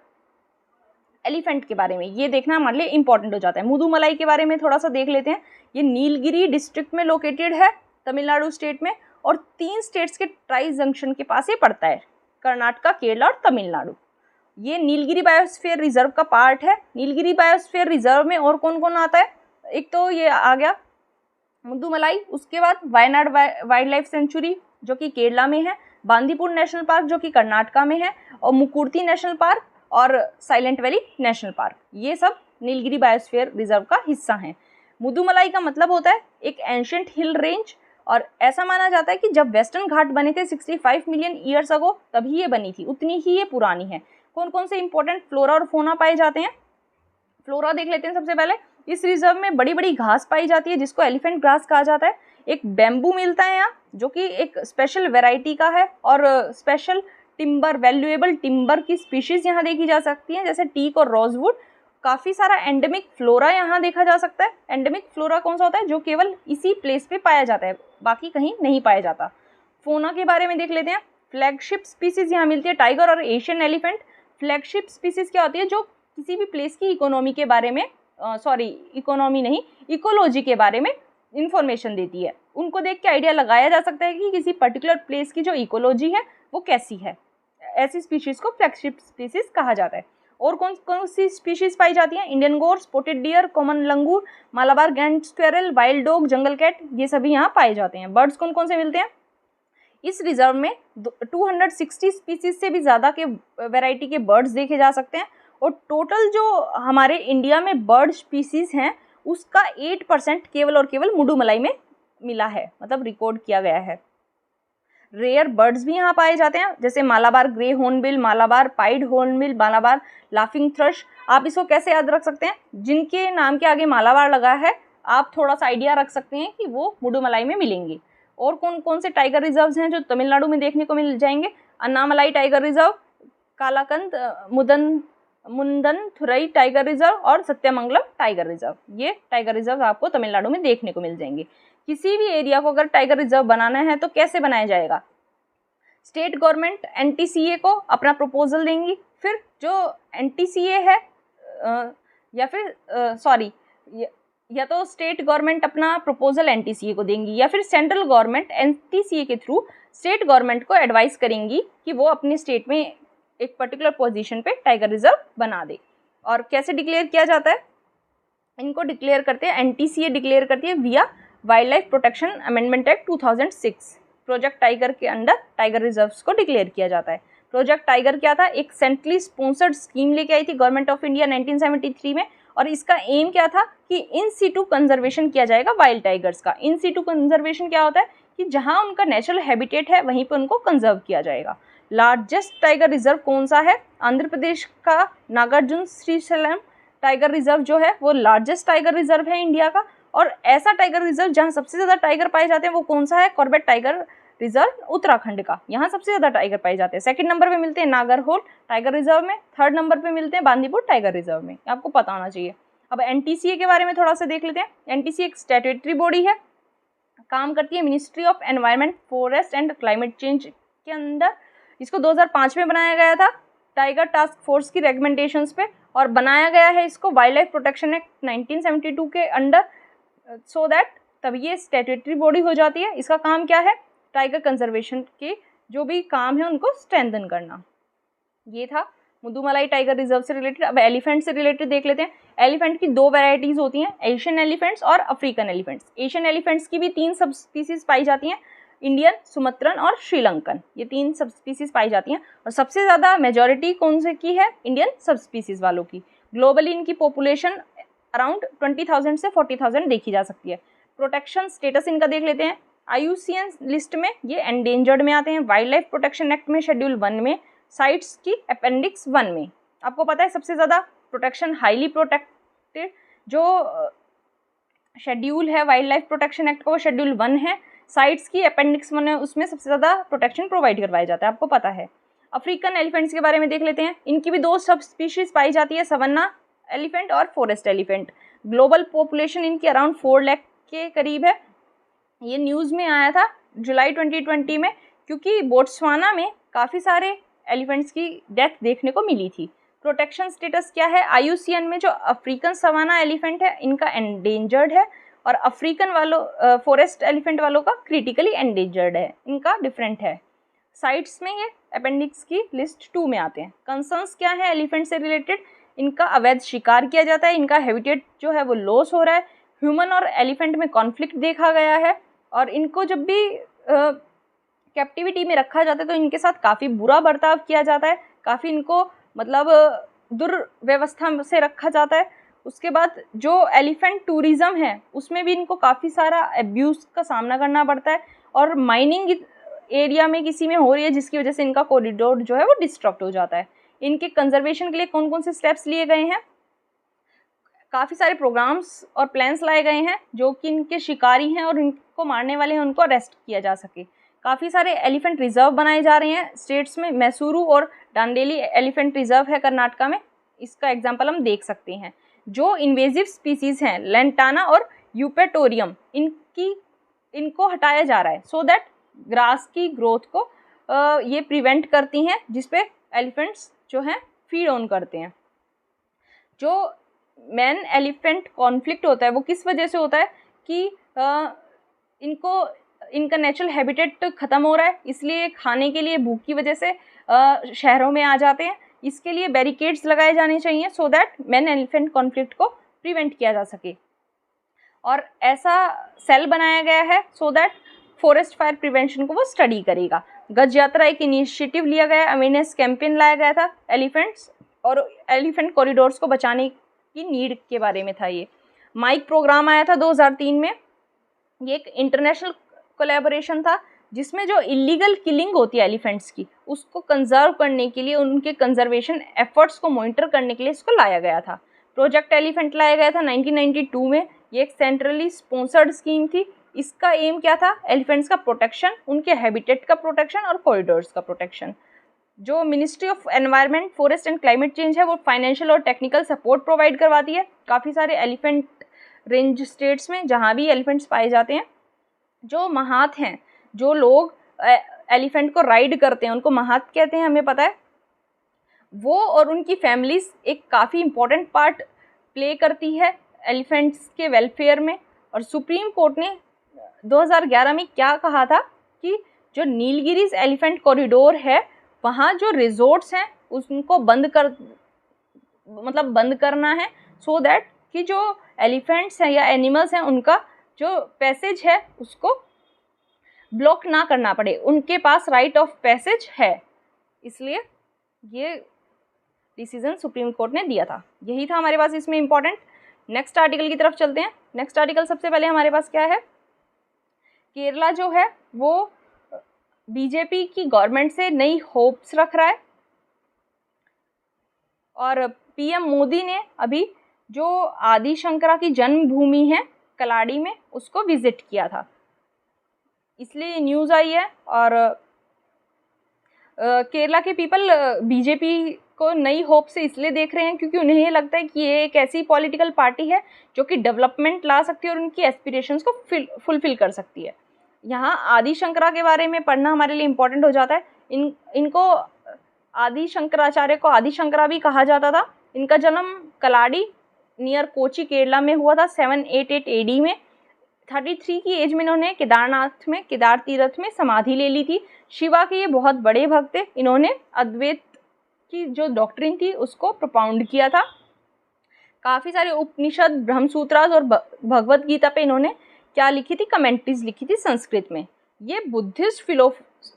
एलिफेंट के बारे में, ये देखना हमारे लिए इंपॉर्टेंट हो जाता है। मुदुमलाई के बारे में थोड़ा सा देख लेते हैं। ये नीलगिरी डिस्ट्रिक्ट में लोकेटेड है, तमिलनाडु स्टेट में, और 3 स्टेट्स के ट्राई जंक्शन के पास ये पड़ता है, कर्नाटका, केरला और तमिलनाडु। ये नीलगिरी बायोस्फीयर रिजर्व का पार्ट है। नीलगिरी बायोस्फीयर रिजर्व में और कौन कौन आता है, एक तो ये आ गया मुदुमलाई, उसके बाद वायनाड वाइल्ड लाइफ सेंचुरी जो कि केरला में है, बांदीपुर नेशनल पार्क जो कि कर्नाटका में है, और मुकुर्ती नेशनल पार्क और साइलेंट वैली नेशनल पार्क, ये सब नीलगिरी बायोस्फीयर रिजर्व का हिस्सा हैं। मुदुमलाई का मतलब होता है एक एंशिएंट हिल रेंज, और ऐसा माना जाता है कि जब वेस्टर्न घाट बने थे 65 मिलियन ईयर्स अगो, तभी ये बनी थी, उतनी ही ये पुरानी है। कौन कौन से इंपॉर्टेंट फ्लोरा और फोना पाए जाते हैं, फ्लोरा देख लेते हैं सबसे पहले। इस रिजर्व में बड़ी बड़ी घास पाई जाती है जिसको एलिफेंट ग्रास कहा जाता है। एक बैम्बू मिलता है यहाँ जो कि एक स्पेशल वेराइटी का है, और स्पेशल टिम्बर, वैल्यूएबल टिम्बर की स्पीशीज यहाँ देखी जा सकती हैं, जैसे टीक और रोजवुड। काफ़ी सारा एंडेमिक फ्लोरा यहाँ देखा जा सकता है। एंडेमिक फ्लोरा कौन सा होता है, जो केवल इसी प्लेस पे पाया जाता है, बाकी कहीं नहीं पाया जाता। फोना के बारे में देख लेते हैं। फ्लैगशिप स्पीसीज यहाँ मिलती है, टाइगर और एशियन एलिफेंट। फ्लैगशिप स्पीसीज क्या होती है, जो किसी भी प्लेस की इकोनॉमी के बारे में, इकोनॉमी नहीं, इकोलॉजी के बारे में इंफॉर्मेशन देती है। उनको देख के आइडिया लगाया जा सकता है कि किसी पर्टिकुलर प्लेस की जो इकोलॉजी है वो कैसी है। ऐसी स्पीशीज को फ्लैगशिप स्पीशीज कहा जाता है। और कौन कौन सी स्पीशीज पाई जाती हैं, Indian gaur, spotted deer, common langur, Malabar giant squirrel, wild dog, jungle cat, ये सभी यहाँ पाए जाते हैं। बर्ड्स कौन कौन से मिलते हैं, इस रिजर्व में 260 स्पीसीज से भी ज़्यादा के वैरायटी के बर्ड्स देखे जा सकते हैं। और टोटल जो हमारे इंडिया में बर्ड स्पीसीज हैं उसका 8% केवल और केवल मुडुमलाई में मिला है, मतलब रिकॉर्ड किया गया है। रेयर बर्ड्स भी यहाँ पाए जाते हैं, जैसे Malabar grey hornbill, Malabar pied hornbill, Malabar laughing thrust. आप इसको कैसे याद रख सकते हैं, जिनके नाम के आगे मालाबार लगा है आप थोड़ा सा आइडिया रख सकते हैं कि वो मुडुमलाई में मिलेंगे। और कौन कौन से टाइगर रिजर्व्स हैं जो तमिलनाडु में देखने को मिल जाएंगे, Annamalai tiger reserve, Kalakad Mundanthurai tiger reserve और सत्यमंगलम टाइगर रिजर्व। ये टाइगर रिजर्व आपको तमिलनाडु में देखने को मिल जाएंगे। किसी भी एरिया को अगर टाइगर रिजर्व बनाना है तो कैसे बनाया जाएगा, स्टेट गवर्नमेंट एनटीसीए को अपना प्रपोजल देंगी, फिर जो एनटीसीए है या तो स्टेट गवर्नमेंट अपना प्रपोजल एनटीसीए को देंगी, या फिर सेंट्रल गवर्नमेंट एनटीसीए के थ्रू स्टेट गवर्नमेंट को एडवाइस करेंगी कि वो अपने स्टेट में एक पर्टिकुलर पोजीशन पे टाइगर रिजर्व बना दे। और कैसे डिक्लेयर किया जाता है, इनको डिक्लेयर करते हैं, एनटीसीए डिक्लेयर करती है विया wild life protection amendment act 2006। Project tiger के अंडर टाइगर रिजर्व्स को डिक्लेयर किया जाता है। प्रोजेक्ट टाइगर क्या था, एक सेंट्रली स्पॉन्सर्ड स्कीम लेके आई थी गवर्नमेंट ऑफ इंडिया 1973 में, और इसका एम क्या था कि इन सीटू कंजर्वेशन किया जाएगा वाइल्ड टाइगर्स का। इन सीटू कंजर्वेशन क्या होता है कि जहां उनका नेचुरल हैबिटेट है वहीं पर उनको कंजर्व किया जाएगा। लार्जेस्ट टाइगर रिजर्व कौन सा है, आंध्र प्रदेश का नागार्जुन श्रीशैलम टाइगर रिजर्व जो है वो लार्जेस्ट टाइगर रिजर्व है इंडिया का। और ऐसा टाइगर रिजर्व जहाँ सबसे ज़्यादा टाइगर पाए जाते हैं वो कौन सा है, कॉर्बेट टाइगर रिजर्व उत्तराखंड का, यहाँ सबसे ज़्यादा टाइगर पाए जाते हैं। सेकंड नंबर पे मिलते हैं नागरहोल टाइगर रिजर्व में, थर्ड नंबर पे मिलते हैं बांदीपुर टाइगर रिजर्व में, आपको पता होना चाहिए। अब एनटीसीए के बारे में थोड़ा सा देख लेते हैं। एनटीसीए एक स्टैट्यूटरी बॉडी है, काम करती है ministry of environment, forest and climate change के अंदर। इसको 2005 में बनाया गया था टाइगर टास्क फोर्स की रिकमेंडेशंस पे, और बनाया गया है इसको वाइल्ड लाइफ प्रोटेक्शन एक्ट 1972 के अंडर, सो दैट तब ये स्टैट्यूटरी बॉडी हो जाती है। इसका काम क्या है, टाइगर कंजर्वेशन के जो भी काम है उनको स्ट्रेंथन करना। ये था मुदुमलाई टाइगर रिजर्व से रिलेटेड। अब एलिफेंट से रिलेटेड देख लेते हैं। एलिफेंट की 2 वैरायटीज़ होती हैं, एशियन एलिफेंट्स और अफ्रीकन एलिफेंट्स। एशियन एलिफेंट्स की भी 3 सब स्पीसीज पाई जाती हैं, इंडियन, सुमत्रन और श्रीलंकन, ये 3 सब स्पीसीज पाई जाती हैं। और सबसे ज़्यादा मेजॉरिटी कौन से की है, इंडियन सब स्पीसीज वालों की। ग्लोबली इनकी पॉपुलेशन अराउंड 20,000 से 40,000 देखी जा सकती है। प्रोटेक्शन स्टेटस इनका देख लेते हैं। IUCN लिस्ट में ये एंडेंजर्ड में आते हैं, वाइल्ड लाइफ प्रोटेक्शन एक्ट में शेड्यूल 1 में, साइट्स की अपेंडिक्स 1 में। आपको पता है सबसे ज़्यादा प्रोटेक्शन, हाईली प्रोटेक्टेड जो शेड्यूल है वाइल्ड लाइफ प्रोटेक्शन एक्ट का, वो शेड्यूल 1 है। साइट्स की अपेंडिक्स 1 है, उसमें सबसे ज़्यादा प्रोटेक्शन प्रोवाइड करवाया जाता है, आपको पता है। अफ्रीकन एलिफेंट्स के बारे में देख लेते हैं। इनकी भी 2 सब स्पीशीज़ पाई जाती है, सवन्ना एलिफेंट और फॉरेस्ट एलिफेंट। ग्लोबल पॉपुलेशन इनकी अराउंड 4 लाख के करीब है। ये न्यूज़ में आया था जुलाई 2020 में, क्योंकि बोट्सवाना में काफ़ी सारे एलिफेंट्स की डेथ देखने को मिली थी। प्रोटेक्शन स्टेटस क्या है? IUCN में जो अफ्रीकन सवाना एलिफेंट है इनका एंडेंजर्ड है, और अफ्रीकन वालों फॉरेस्ट एलिफेंट वालों का क्रिटिकली एंडेंजर्ड है, इनका डिफरेंट है। साइट्स में ये अपेंडिक्स की लिस्ट 2 में आते हैं। कंसर्न्स क्या है एलिफेंट से रिलेटेड? इनका अवैध शिकार किया जाता है, इनका हैबिटेट जो है वो लॉस हो रहा है, ह्यूमन और एलिफेंट में कॉन्फ्लिक्ट देखा गया है, और इनको जब भी कैप्टिविटी में रखा जाता है तो इनके साथ काफ़ी बुरा बर्ताव किया जाता है, काफ़ी इनको मतलब दुर्व्यवस्था से रखा जाता है। उसके बाद जो एलिफेंट टूरिज़्म है उसमें भी इनको काफ़ी सारा एब्यूज़ का सामना करना पड़ता है, और माइनिंग एरिया में किसी में हो रही है जिसकी वजह से इनका कॉरिडोर जो है वो डिस्ट्रक्ट हो जाता है। इनके कंजर्वेशन के लिए कौन कौन से स्टेप्स लिए गए हैं? काफ़ी सारे प्रोग्राम्स और प्लान्स लाए गए हैं जो कि इनके शिकारी हैं और इनको मारने वाले हैं उनको अरेस्ट किया जा सके। काफ़ी सारे एलिफेंट रिजर्व बनाए जा रहे हैं स्टेट्स में। मैसूरू और डांडेली एलिफेंट रिजर्व है कर्नाटका में, इसका एग्जाम्पल हम देख सकते हैं। जो इन्वेजिव स्पीसीज़ हैं लेंटाना और यूपेटोरियम, इनको हटाया जा रहा है सो दैट ग्रास की ग्रोथ को ये प्रिवेंट करती हैं, जिसपे एलिफेंट्स जो हैं फीड ऑन करते हैं। जो मैन एलिफेंट कॉन्फ्लिक्ट होता है वो किस वजह से होता है कि इनका नेचुरल हैबिटेट ख़त्म हो रहा है, इसलिए खाने के लिए भूख की वजह से शहरों में आ जाते हैं। इसके लिए बैरिकेड्स लगाए जाने चाहिए so that man elephant conflict को प्रिवेंट किया जा सके। और ऐसा सेल बनाया गया है so that forest fire prevention को वो स्टडी करेगा। गज यात्रा एक इनिशिएटिव लिया गया, अवेयरनेस कैंपेन लाया गया था एलिफेंट्स और एलिफेंट कॉरिडोर्स को बचाने की नीड के बारे में था। ये माइक प्रोग्राम आया था 2003 में। ये एक इंटरनेशनल कोलैबोरेशन था जिसमें जो इलीगल किलिंग होती है एलिफेंट्स की उसको कंजर्व करने के लिए, उनके कंजर्वेशन एफर्ट्स को मॉनिटर करने के लिए इसको लाया गया था। प्रोजेक्ट एलिफेंट लाया गया था 1992 में। ये एक सेंट्रली स्पॉन्सर्ड स्कीम थी। इसका एम क्या था? एलिफेंट्स का प्रोटेक्शन, उनके हैबिटेट का प्रोटेक्शन और कॉरिडोर्स का प्रोटेक्शन। जो ministry of environment, forest and climate change है वो फाइनेंशियल और टेक्निकल सपोर्ट प्रोवाइड करवाती है काफ़ी सारे एलिफेंट रेंज स्टेट्स में जहाँ भी एलिफेंट्स पाए जाते हैं। जो महात हैं, जो लोग एलिफेंट को राइड करते हैं उनको महात कहते हैं, हमें पता है। वो और उनकी फैमिलीज़ एक काफ़ी इम्पोर्टेंट पार्ट प्ले करती है एलिफेंट्स के वेलफेयर में। और सुप्रीम कोर्ट ने 2011 में क्या कहा था कि जो नीलगिरीज एलिफेंट कॉरिडोर है वहाँ जो रिजॉर्ट्स हैं उनको बंद करना है सो दैट कि जो एलिफेंट्स हैं या एनिमल्स हैं उनका जो पैसेज है उसको ब्लॉक ना करना पड़े, उनके पास राइट ऑफ पैसेज है। इसलिए ये डिसीजन सुप्रीम कोर्ट ने दिया था। यही था हमारे पास इसमें इम्पॉर्टेंट। नेक्स्ट आर्टिकल की तरफ चलते हैं। नेक्स्ट आर्टिकल सबसे पहले हमारे पास क्या है? केरला जो है वो बीजेपी की गवर्नमेंट से नई होप्स रख रहा है और पीएम मोदी ने अभी जो आदि शंकरा की जन्मभूमि है कलाड़ी में उसको विजिट किया था, इसलिए न्यूज़ आई है। और केरला के पीपल बीजेपी को नई होप से इसलिए देख रहे हैं क्योंकि उन्हें ये लगता है कि ये एक ऐसी पॉलिटिकल पार्टी है जो कि डेवलपमेंट ला सकती है और उनकी एस्पिरेशंस को फुलफिल कर सकती है। यहाँ आदि शंकरा के बारे में पढ़ना हमारे लिए इम्पोर्टेंट हो जाता है। इनको आदि शंकराचार्य को आदि शंकरा भी कहा जाता था। इनका जन्म कलाड़ी नियर कोची केरला में हुआ था 788 AD में। 33 की एज में इन्होंने केदारनाथ में केदार तीर्थ में समाधि ले ली थी। शिवा के ये बहुत बड़े भक्त थे। इन्होंने अद्वैत की जो डॉक्ट्रिन थी उसको प्रोपाउंड किया था। काफ़ी सारे उपनिषद, ब्रह्मसूत्रास और भगवत गीता पे इन्होंने क्या लिखी थी? कमेंट्रीज लिखी थी संस्कृत में। ये बुद्धिस्ट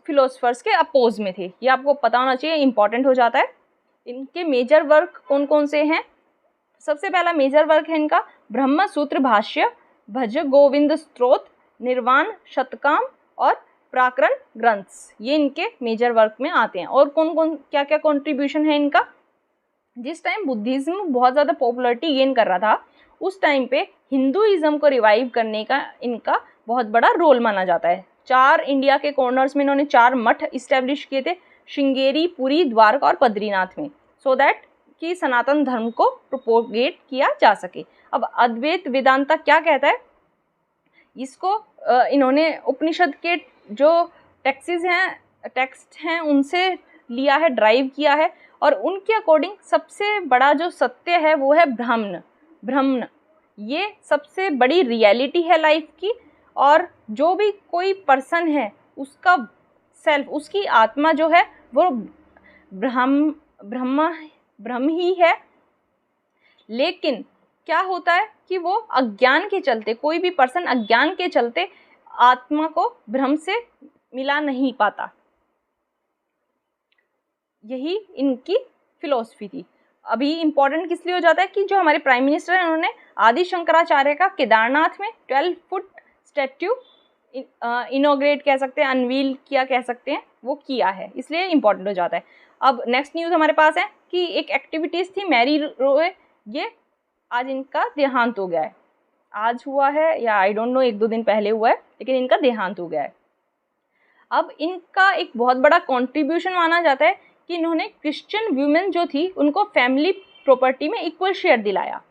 फिलोसफर्स के अपोज में थे, ये आपको पता होना चाहिए, इंपॉर्टेंट हो जाता है। इनके मेजर वर्क कौन कौन से हैं? सबसे पहला मेजर वर्क है इनका ब्रह्म सूत्र भाष्य, भज गोविंद स्तोत्र, निर्वाण शतकाम और प्राकरण ग्रंथ्स। ये इनके मेजर वर्क में आते हैं। और कौन कौन क्या क्या कंट्रीब्यूशन है इनका? जिस टाइम बुद्धिज्म बहुत ज़्यादा पॉपुलरिटी गेन कर रहा था उस टाइम पे हिंदुइज्म को रिवाइव करने का इनका बहुत बड़ा रोल माना जाता है। 4 इंडिया के कॉर्नर्स में इन्होंने 4 मठ इस्टेब्लिश किए थे, श्रृंगेरी, पुरी, द्वारका और बद्रीनाथ में, सो दैट कि सनातन धर्म को प्रोपोगेट किया जा सके। अब अद्वैत वेदांता क्या कहता है, इसको इन्होंने उपनिषद के जो टेक्स्ट हैं उनसे लिया है, ड्राइव किया है, और उनके अकॉर्डिंग सबसे बड़ा जो सत्य है वो है ब्रह्म। ये सबसे बड़ी रियलिटी है लाइफ की, और जो भी कोई पर्सन है उसका सेल्फ, उसकी आत्मा जो है वो ब्रह्म ही है। लेकिन क्या होता है कि वो अज्ञान के चलते, कोई भी पर्सन अज्ञान के चलते आत्मा को ब्रह्म से मिला नहीं पाता। यही इनकी फिलॉसफी थी। अभी इम्पोर्टेंट किस लिए हो जाता है कि जो हमारे प्राइम मिनिस्टर हैं उन्होंने आदि शंकराचार्य का केदारनाथ में 12 फुट स्टैट्यू इनॉग्रेट कह सकते हैं, अनवील किया कह सकते हैं, वो किया है, इसलिए इम्पोर्टेंट हो जाता है। अब नेक्स्ट न्यूज़ हमारे पास है कि एक एक्टिविटीज़ थी मैरी रोए, ये आज इनका देहांत हो गया है। आज हुआ है या आई डोंट नो, 1-2 दिन पहले हुआ है, लेकिन इनका देहांत हो गया है। अब इनका एक बहुत बड़ा कंट्रीब्यूशन माना जाता है कि इन्होंने क्रिश्चियन वुमेन जो थी उनको फैमिली प्रॉपर्टी में इक्वल शेयर दिलाया।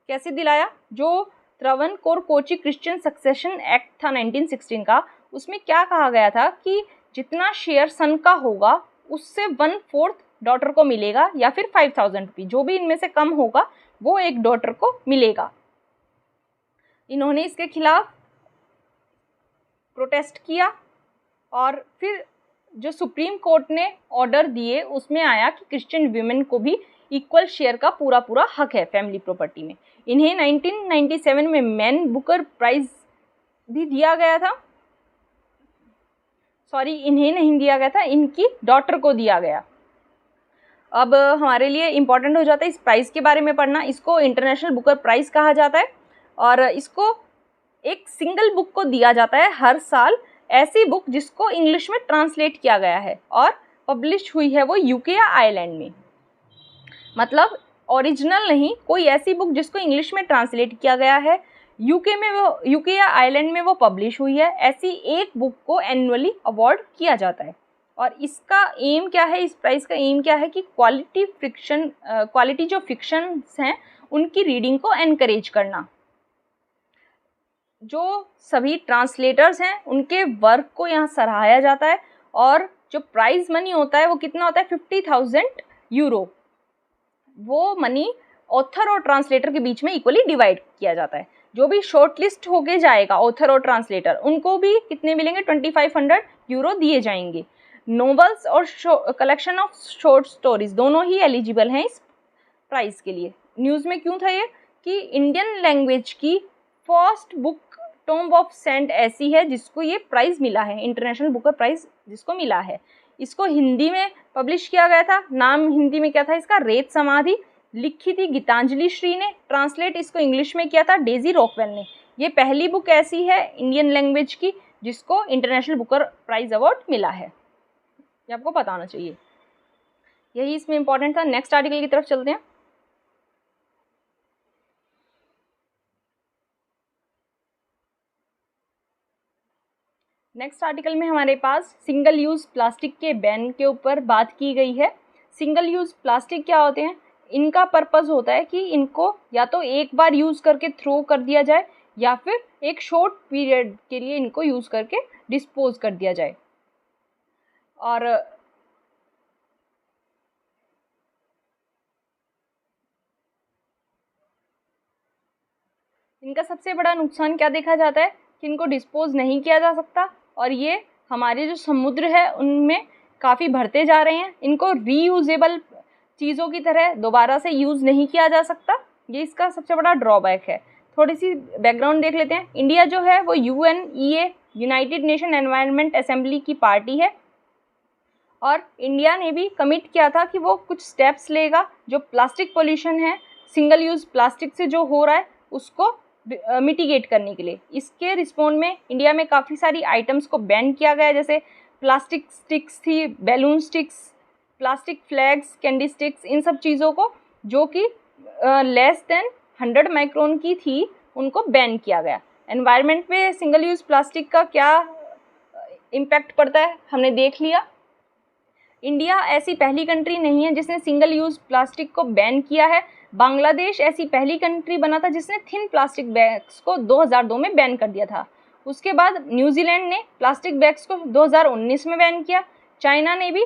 कैसे दिलाया? जो Travancore Kochi Christian succession act था 1916 का, उसमें क्या कहा गया था कि जितना शेयर सन का होगा उससे 1/4 डॉटर को मिलेगा, या फिर 5000 रुपये, जो भी इनमें से कम होगा वो एक डॉटर को मिलेगा। इन्होंने इसके खिलाफ प्रोटेस्ट किया, और फिर जो सुप्रीम कोर्ट ने ऑर्डर दिए उसमें आया कि क्रिश्चियन वीमेन को भी इक्वल शेयर का पूरा हक है फैमिली प्रॉपर्टी में। इन्हें 1997 में मैन बुकर प्राइज भी दिया गया था। सॉरी, इन्हें नहीं दिया गया था, इनकी डॉटर को दिया गया। अब हमारे लिए इम्पॉर्टेंट हो जाता है इस प्राइज़ के बारे में पढ़ना। इसको इंटरनेशनल बुकर प्राइज़ कहा जाता है, और इसको एक सिंगल बुक को दिया जाता है हर साल, ऐसी बुक जिसको इंग्लिश में ट्रांसलेट किया गया है और पब्लिश हुई है वो यूके या आयरलैंड में। मतलब ओरिजिनल नहीं, कोई ऐसी बुक जिसको इंग्लिश में ट्रांसलेट किया गया है, यूके या आयरलैंड में वो पब्लिश हुई है, ऐसी एक बुक को एनुअली अवार्ड किया जाता है। और इसका एम क्या है, इस प्राइज़ का एम क्या है कि क्वालिटी जो फिक्शंस हैं उनकी रीडिंग को एनकरेज करना। जो सभी ट्रांसलेटर्स हैं उनके वर्क को यहाँ सराहाया जाता है, और जो प्राइज़ मनी होता है वो कितना होता है, 50,000 यूरो। वो मनी ऑथर और ट्रांसलेटर के बीच में इक्वली डिवाइड किया जाता है। जो भी शॉर्ट लिस्ट होके जाएगा ऑथर और ट्रांसलेटर, उनको भी कितने मिलेंगे, 2500 यूरो दिए जाएंगे। नोवेल्स और कलेक्शन ऑफ शॉर्ट स्टोरीज दोनों ही एलिजिबल हैं इस प्राइज़ के लिए। न्यूज़ में क्यों था ये कि इंडियन लैंग्वेज की first book tomb of saint ऐसी है जिसको ये प्राइज़ मिला है, इंटरनेशनल बुकर प्राइज़ जिसको मिला है। इसको हिंदी में पब्लिश किया गया था, नाम हिंदी में क्या था इसका, रेत समाधि। लिखी थी गीतांजलि श्री ने, ट्रांसलेट इसको इंग्लिश में किया था डेजी रॉकवेल ने। ये पहली बुक ऐसी है इंडियन लैंग्वेज की जिसको इंटरनेशनल बुकर प्राइज़ अवार्ड मिला है, ये आपको पता होना चाहिए। यही इसमें इंपॉर्टेंट था। नेक्स्ट आर्टिकल की तरफ चलते हैं। नेक्स्ट आर्टिकल में हमारे पास सिंगल यूज़ प्लास्टिक के बैन के ऊपर बात की गई है। सिंगल यूज़ प्लास्टिक क्या होते हैं, इनका पर्पस होता है कि इनको या तो एक बार यूज़ करके थ्रो कर दिया जाए, या फिर एक शॉर्ट पीरियड के लिए इनको यूज़ करके डिस्पोज कर दिया जाए। और इनका सबसे बड़ा नुकसान क्या देखा जाता है कि इनको डिस्पोज नहीं किया जा सकता, और ये हमारे जो समुद्र है उनमें काफ़ी बढ़ते जा रहे हैं। इनको रीयूजेबल चीज़ों की तरह दोबारा से यूज़ नहीं किया जा सकता, ये इसका सबसे बड़ा ड्रॉबैक है। थोड़ी सी बैकग्राउंड देख लेते हैं। इंडिया जो है वो UNEA United nation environment assembly की पार्टी है, और इंडिया ने भी कमिट किया था कि वो कुछ स्टेप्स लेगा जो प्लास्टिक पोल्यूशन है, सिंगल यूज़ प्लास्टिक से जो हो रहा है उसको मिटिगेट करने के लिए। इसके रिस्पॉन्ड में इंडिया में काफ़ी सारी आइटम्स को बैन किया गया है, जैसे प्लास्टिक स्टिक्स थी, balloon sticks, plastic flags, candy sticks, इन सब चीज़ों को जो कि लेस देन 100 माइक्रोन की थी उनको बैन किया गया। एनवायरनमेंट पे सिंगल यूज़ प्लास्टिक का क्या इम्पैक्ट पड़ता है हमने देख लिया। इंडिया ऐसी पहली कंट्री नहीं है जिसने सिंगल यूज़ प्लास्टिक को बैन किया है। बांग्लादेश ऐसी पहली कंट्री बना था जिसने थिन प्लास्टिक बैग्स को 2002 में बैन कर दिया था। उसके बाद न्यूजीलैंड ने प्लास्टिक बैग्स को 2019 में बैन किया। चाइना ने भी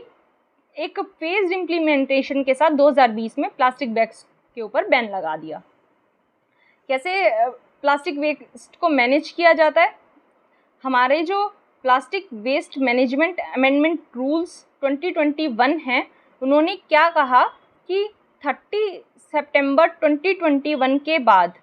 एक फेज्ड इम्प्लीमेंटेशन के साथ 2020 में प्लास्टिक बैग्स के ऊपर बैन लगा दिया। कैसे प्लास्टिक वेस्ट को मैनेज किया जाता है? हमारे जो plastic waste management amendment rules 2021 हैं, उन्होंने क्या कहा कि 30 सितंबर 2021 के बाद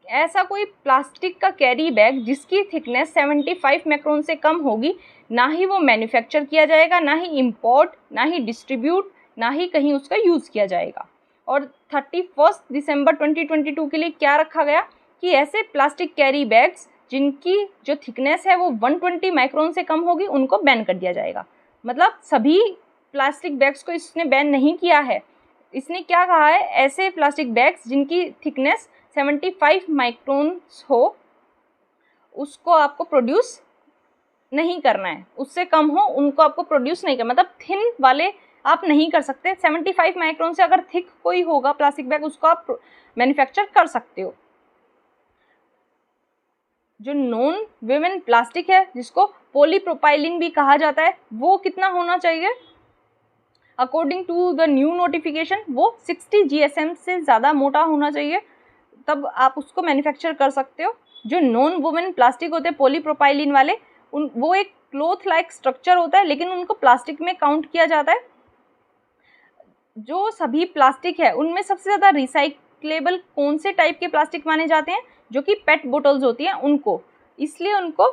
ऐसा कोई प्लास्टिक का कैरी बैग जिसकी थिकनेस 75 माइक्रोन से कम होगी, ना ही वो मैन्युफैक्चर किया जाएगा, ना ही इंपोर्ट, ना ही डिस्ट्रीब्यूट, ना ही कहीं उसका यूज़ किया जाएगा। और 31 दिसंबर 2022 के लिए क्या रखा गया कि ऐसे प्लास्टिक कैरी बैग्स जिनकी जो थिकनेस है वो 120 माइक्रोन से कम होगी उनको बैन कर दिया जाएगा। मतलब सभी प्लास्टिक बैग्स को इसने बैन नहीं किया है। इसने क्या कहा है, ऐसे प्लास्टिक बैग्स जिनकी थिकनेस 75 माइक्रोन हो उसको आपको प्रोड्यूस नहीं करना है, उससे कम हो उनको आपको प्रोड्यूस नहीं करना। मतलब थिन वाले आप नहीं कर सकते। 75 माइक्रोन से अगर थिक कोई होगा प्लास्टिक बैग उसको आप मैन्युफैक्चर कर सकते हो। जो नॉन वुमेन प्लास्टिक है जिसको पॉलीप्रोपाइलिन भी कहा जाता है, वो कितना होना चाहिए? According to the new notification वो 60 GSM से ज़्यादा मोटा होना चाहिए, तब आप उसको मैन्युफैक्चर कर सकते हो। जो नॉन वुमेन प्लास्टिक होते हैं पॉलीप्रोपाइलिन वाले, वो एक क्लॉथ लाइक स्ट्रक्चर होता है लेकिन उनको प्लास्टिक में काउंट किया जाता है। जो सभी प्लास्टिक है उनमें सबसे ज़्यादा रिसाइक्लेबल कौन से टाइप के प्लास्टिक माने जाते हैं? जो कि पेट बोटल्स होती हैं उनको, इसलिए उनको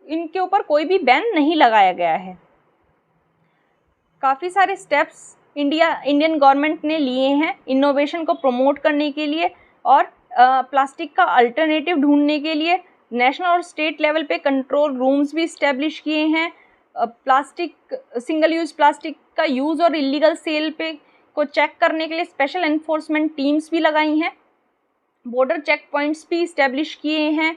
इनके ऊपर कोई भी बैन नहीं लगाया गया है। काफ़ी सारे स्टेप्स इंडियन गवर्नमेंट ने लिए हैं इनोवेशन को प्रमोट करने के लिए और प्लास्टिक का अल्टरनेटिव ढूंढने के लिए। नेशनल और स्टेट लेवल पे कंट्रोल रूम्स भी इस्टेब्लिश किए हैं। प्लास्टिक सिंगल यूज़ प्लास्टिक का यूज़ और इलीगल सेल पे को चेक करने के लिए स्पेशल एनफोर्समेंट टीम्स भी लगाई हैं। बॉर्डर चेक पॉइंट्स भी इस्टेब्लिश किए हैं।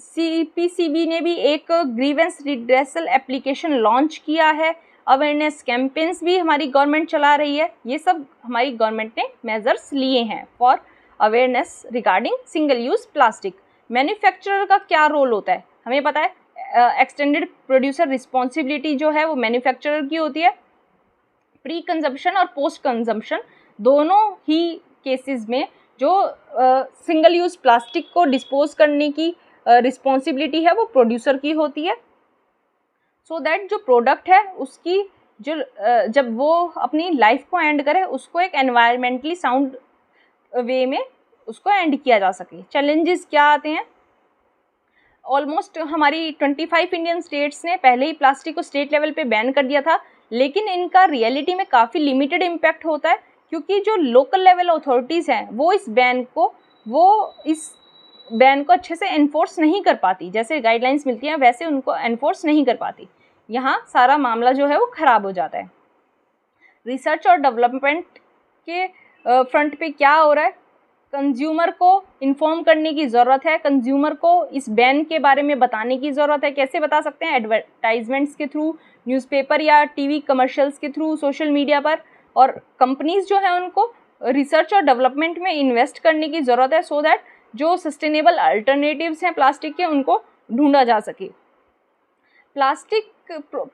CPCB ने भी एक ग्रीवेंस रिड्रेसल एप्लीकेशन लॉन्च किया है। अवेयरनेस कैंपेन्स भी हमारी गवर्नमेंट चला रही है। ये सब हमारी गवर्नमेंट ने मेजर्स लिए हैं for awareness regarding single use plastic. Manufacturer का क्या रोल होता है हमें पता है। एक्सटेंडेड प्रोड्यूसर रिस्पॉन्सिबिलिटी जो है वो मैन्युफैक्चरर की होती है। प्री कंजम्पशन और पोस्ट कंजम्पशन दोनों ही केसेस में जो सिंगल यूज़ प्लास्टिक को डिस्पोज करने की रिस्पॉन्सिबिलिटी है वो प्रोड्यूसर की होती है। सो दैट जो प्रोडक्ट है उसकी जो जब वो अपनी लाइफ को एंड करे उसको एक एनवायरमेंटली साउंड वे में उसको एंड किया जा सके। चैलेंजेस क्या आते हैं? ऑलमोस्ट हमारी 25 इंडियन स्टेट्स ने पहले ही प्लास्टिक को स्टेट लेवल पे बैन कर दिया था, लेकिन इनका रियलिटी में काफ़ी लिमिटेड इम्पैक्ट होता है क्योंकि जो लोकल लेवल अथॉरिटीज़ हैं वो इस बैन को अच्छे से एनफोर्स नहीं कर पाती। जैसे गाइडलाइंस मिलती हैं वैसे उनको एनफोर्स नहीं कर पाती। यहाँ सारा मामला जो है वो ख़राब हो जाता है। रिसर्च और डेवलपमेंट के फ्रंट पे क्या हो रहा है? कंज्यूमर को इन्फॉर्म करने की ज़रूरत है। कंज्यूमर को इस बैन के बारे में बताने की ज़रूरत है। कैसे बता सकते हैं? एडवर्टाइजमेंट्स के थ्रू, न्यूज़पेपर या टीवी कमर्शियल्स के थ्रू, सोशल मीडिया पर। और कंपनीज़ जो है उनको रिसर्च और डेवलपमेंट में इन्वेस्ट करने की ज़रूरत है सो दैट जो सस्टेनेबल अल्टरनेटिव्स हैं प्लास्टिक के उनको ढूंढा जा सके। प्लास्टिक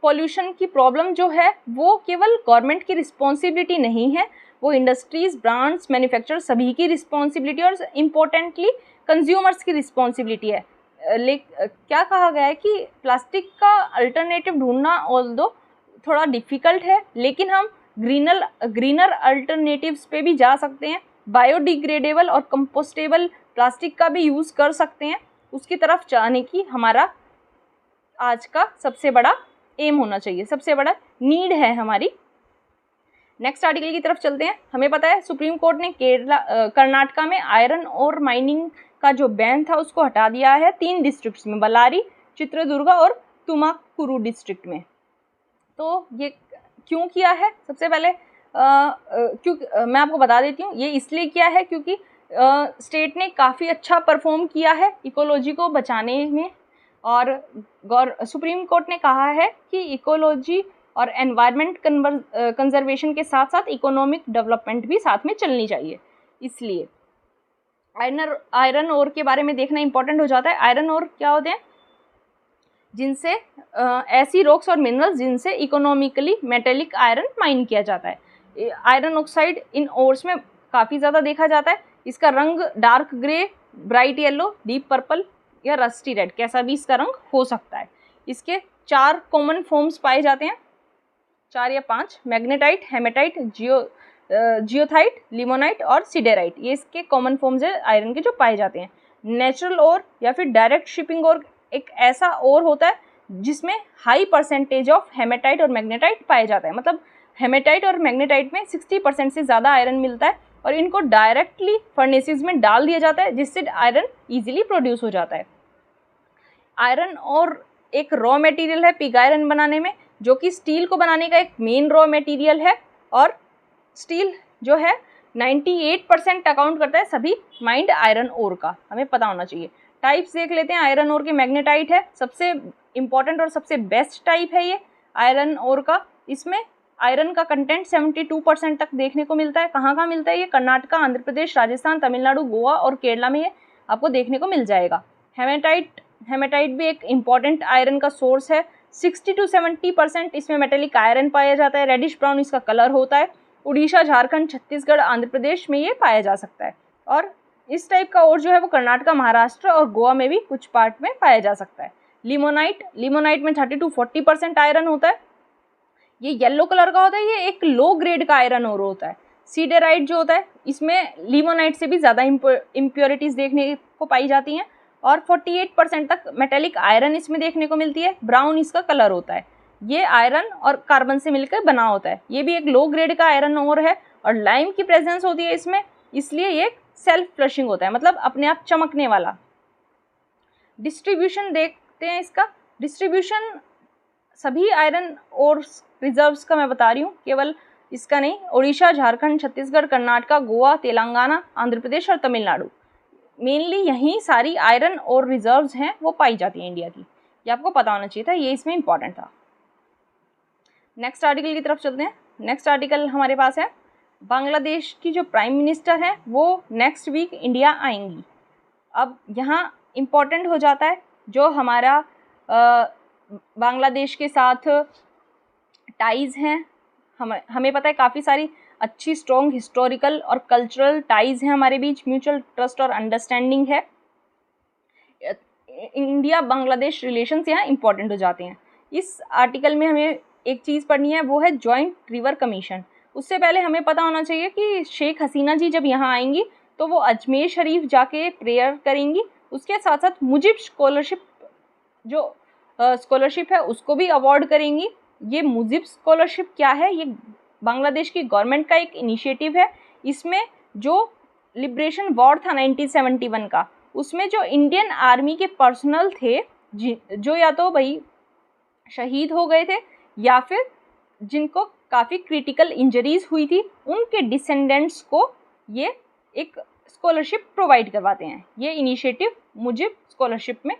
पॉल्यूशन की प्रॉब्लम जो है वो केवल गवर्नमेंट की रिस्पॉन्सिबिलिटी नहीं है, वो इंडस्ट्रीज़, ब्रांड्स, मैन्युफैक्चरर सभी की रिस्पॉन्सिबिलिटी और इम्पोर्टेंटली कंज्यूमर्स की रिस्पॉन्सिबिलिटी है। क्या कहा गया है कि प्लास्टिक का अल्टरनेटिव ढूंढना ऑल्दो थोड़ा डिफ़िकल्ट है, लेकिन हम ग्रीनर अल्टरनेटिव्स पे भी जा सकते हैं। बायोडिग्रेडेबल और कंपोस्टेबल प्लास्टिक का भी यूज़ कर सकते हैं। उसकी तरफ जाने की हमारा आज का सबसे बड़ा एम होना चाहिए, सबसे बड़ा नीड है हमारी। नेक्स्ट आर्टिकल की तरफ चलते हैं। हमें पता है सुप्रीम कोर्ट ने कर्नाटका में आयरन और माइनिंग का जो बैन था उसको हटा दिया है 3 डिस्ट्रिक्ट्स में, बल्लारी, चित्रदुर्गा और तुमाकुरू डिस्ट्रिक्ट में। तो ये क्यों किया है? सबसे पहले मैं आपको बता देती हूँ। ये इसलिए किया है क्योंकि स्टेट ने काफ़ी अच्छा परफॉर्म किया है इकोलॉजी को बचाने में, और सुप्रीम कोर्ट ने कहा है कि इकोलॉजी और एनवायरनमेंट कंजर्वेशन के साथ साथ इकोनॉमिक डेवलपमेंट भी साथ में चलनी चाहिए। इसलिए आयरन ओर के बारे में देखना इंपॉर्टेंट हो जाता है। आयरन ओर क्या होते हैं? जिनसे ऐसी रॉक्स और मिनरल्स जिनसे इकोनॉमिकली मेटेलिक आयरन माइन किया जाता है। आयरन ऑक्साइड इन ओर्स में काफ़ी ज़्यादा देखा जाता है। इसका रंग dark grey, bright yellow, deep purple या रस्टी रेड, कैसा भी इसका रंग हो सकता है। इसके 4 कॉमन फॉर्म्स पाए जाते हैं, 4 या 5, मैग्नेटाइट, हेमेटाइट, जियोथाइट, लिमोनाइट और सिडेराइट। ये इसके कॉमन फॉर्म्स है आयरन के जो पाए जाते हैं। नेचुरल ओर या फिर डायरेक्ट शिपिंग ओर एक ऐसा ओर होता है जिसमें हाई परसेंटेज ऑफ हेमेटाइट और मैग्नेटाइट पाए जाता है। मतलब हेमेटाइट और मैग्नेटाइट में 60% से ज़्यादा आयरन मिलता है और इनको डायरेक्टली फर्नेसेस में डाल दिया जाता है जिससे आयरन ईजिली प्रोड्यूस हो जाता है। आयरन और एक रॉ मटेरियल है पिग आयरन बनाने में, जो कि स्टील को बनाने का एक मेन रॉ मटेरियल है, और स्टील जो है 98% अकाउंट करता है सभी माइंड आयरन ओर का, हमें पता होना चाहिए। टाइप्स देख लेते हैं आयरन ओर के। मैग्नेटाइट है सबसे इम्पॉर्टेंट और सबसे बेस्ट टाइप है ये आयरन ओर का। इसमें आयरन का कंटेंट 72% तक देखने को मिलता है। कहाँ कहाँ मिलता है ये? कर्नाटका, आंध्र प्रदेश, राजस्थान, तमिलनाडु, गोवा और केरला में ये आपको देखने को मिल जाएगा। हेमेटाइट भी एक इम्पॉर्टेंट आयरन का सोर्स है। 60 to 70% इसमें मेटेलिक आयरन पाया जाता है। रेडिश ब्राउन इसका कलर होता है। उड़ीसा, झारखंड, छत्तीसगढ़, आंध्र प्रदेश में ये पाया जा सकता है। और इस टाइप का और जो है वो कर्नाटका, महाराष्ट्र और गोवा में भी कुछ पार्ट में पाया जा सकता है। लिमोनाइट में 30 to 40% आयरन होता है। ये येलो कलर का होता है, ये एक लो ग्रेड का आयरन ओर होता है। सीडेराइट जो होता है इसमें लिमोनाइट से भी ज़्यादा इम्प्योरिटीज़ देखने को पाई जाती हैं और 48% तक मेटेलिक आयरन इसमें देखने को मिलती है। ब्राउन इसका कलर होता है। ये आयरन और कार्बन से मिलकर बना होता है। ये भी एक लो ग्रेड का आयरन ओर है और लाइम की प्रेजेंस होती है इसमें, इसलिए ये सेल्फ फ्लशिंग होता है, मतलब अपने आप चमकने वाला। डिस्ट्रीब्यूशन देखते हैं इसका। डिस्ट्रीब्यूशन सभी आयरन और रिजर्व्स का मैं बता रही हूँ, केवल इसका नहीं। उड़ीसा, झारखंड, छत्तीसगढ़, कर्नाटका, गोवा, तेलंगाना, आंध्र प्रदेश और तमिलनाडु, मेनली यहीं सारी आयरन और रिजर्व्स हैं वो पाई जाती हैं इंडिया की। ये आपको पता होना चाहिए था, ये इसमें इंपॉर्टेंट था। नेक्स्ट आर्टिकल की तरफ चलते हैं। नेक्स्ट आर्टिकल हमारे पास है, बांग्लादेश की जो प्राइम मिनिस्टर है वो नेक्स्ट वीक इंडिया आएंगी। अब यहाँ इम्पॉर्टेंट हो जाता है जो हमारा बांग्लादेश के साथ टाइज़ हैं। हमें पता है काफ़ी सारी अच्छी स्ट्रॉन्ग हिस्टोरिकल और कल्चरल टाइज़ हैं हमारे बीच, म्यूचुअल ट्रस्ट और अंडरस्टैंडिंग है। इंडिया बांग्लादेश रिलेशंस यहाँ इंपॉर्टेंट हो जाते हैं। इस आर्टिकल में हमें एक चीज़ पढ़नी है, वो है जॉइंट रिवर कमीशन। उससे पहले हमें पता होना चाहिए कि शेख हसीना जी जब यहाँ आएंगी तो वो अजमेर शरीफ जाके प्रेयर करेंगी। उसके साथ साथ मुजिब स्कॉलरशिप जो स्कॉलरशिप है उसको भी अवार्ड करेंगी। ये मुजिब स्कॉलरशिप क्या है? ये बांग्लादेश की गवर्नमेंट का एक इनिशिएटिव है। इसमें जो लिबरेशन वॉर था 1971 का, उसमें जो इंडियन आर्मी के पर्सनल थे जो या तो भाई शहीद हो गए थे या फिर जिनको काफ़ी क्रिटिकल इंजरीज हुई थी, उनके डिसेंडेंट्स को ये एक स्कॉलरशिप प्रोवाइड करवाते हैं। ये इनिशिएटिव मुजिब स्कॉलरशिप में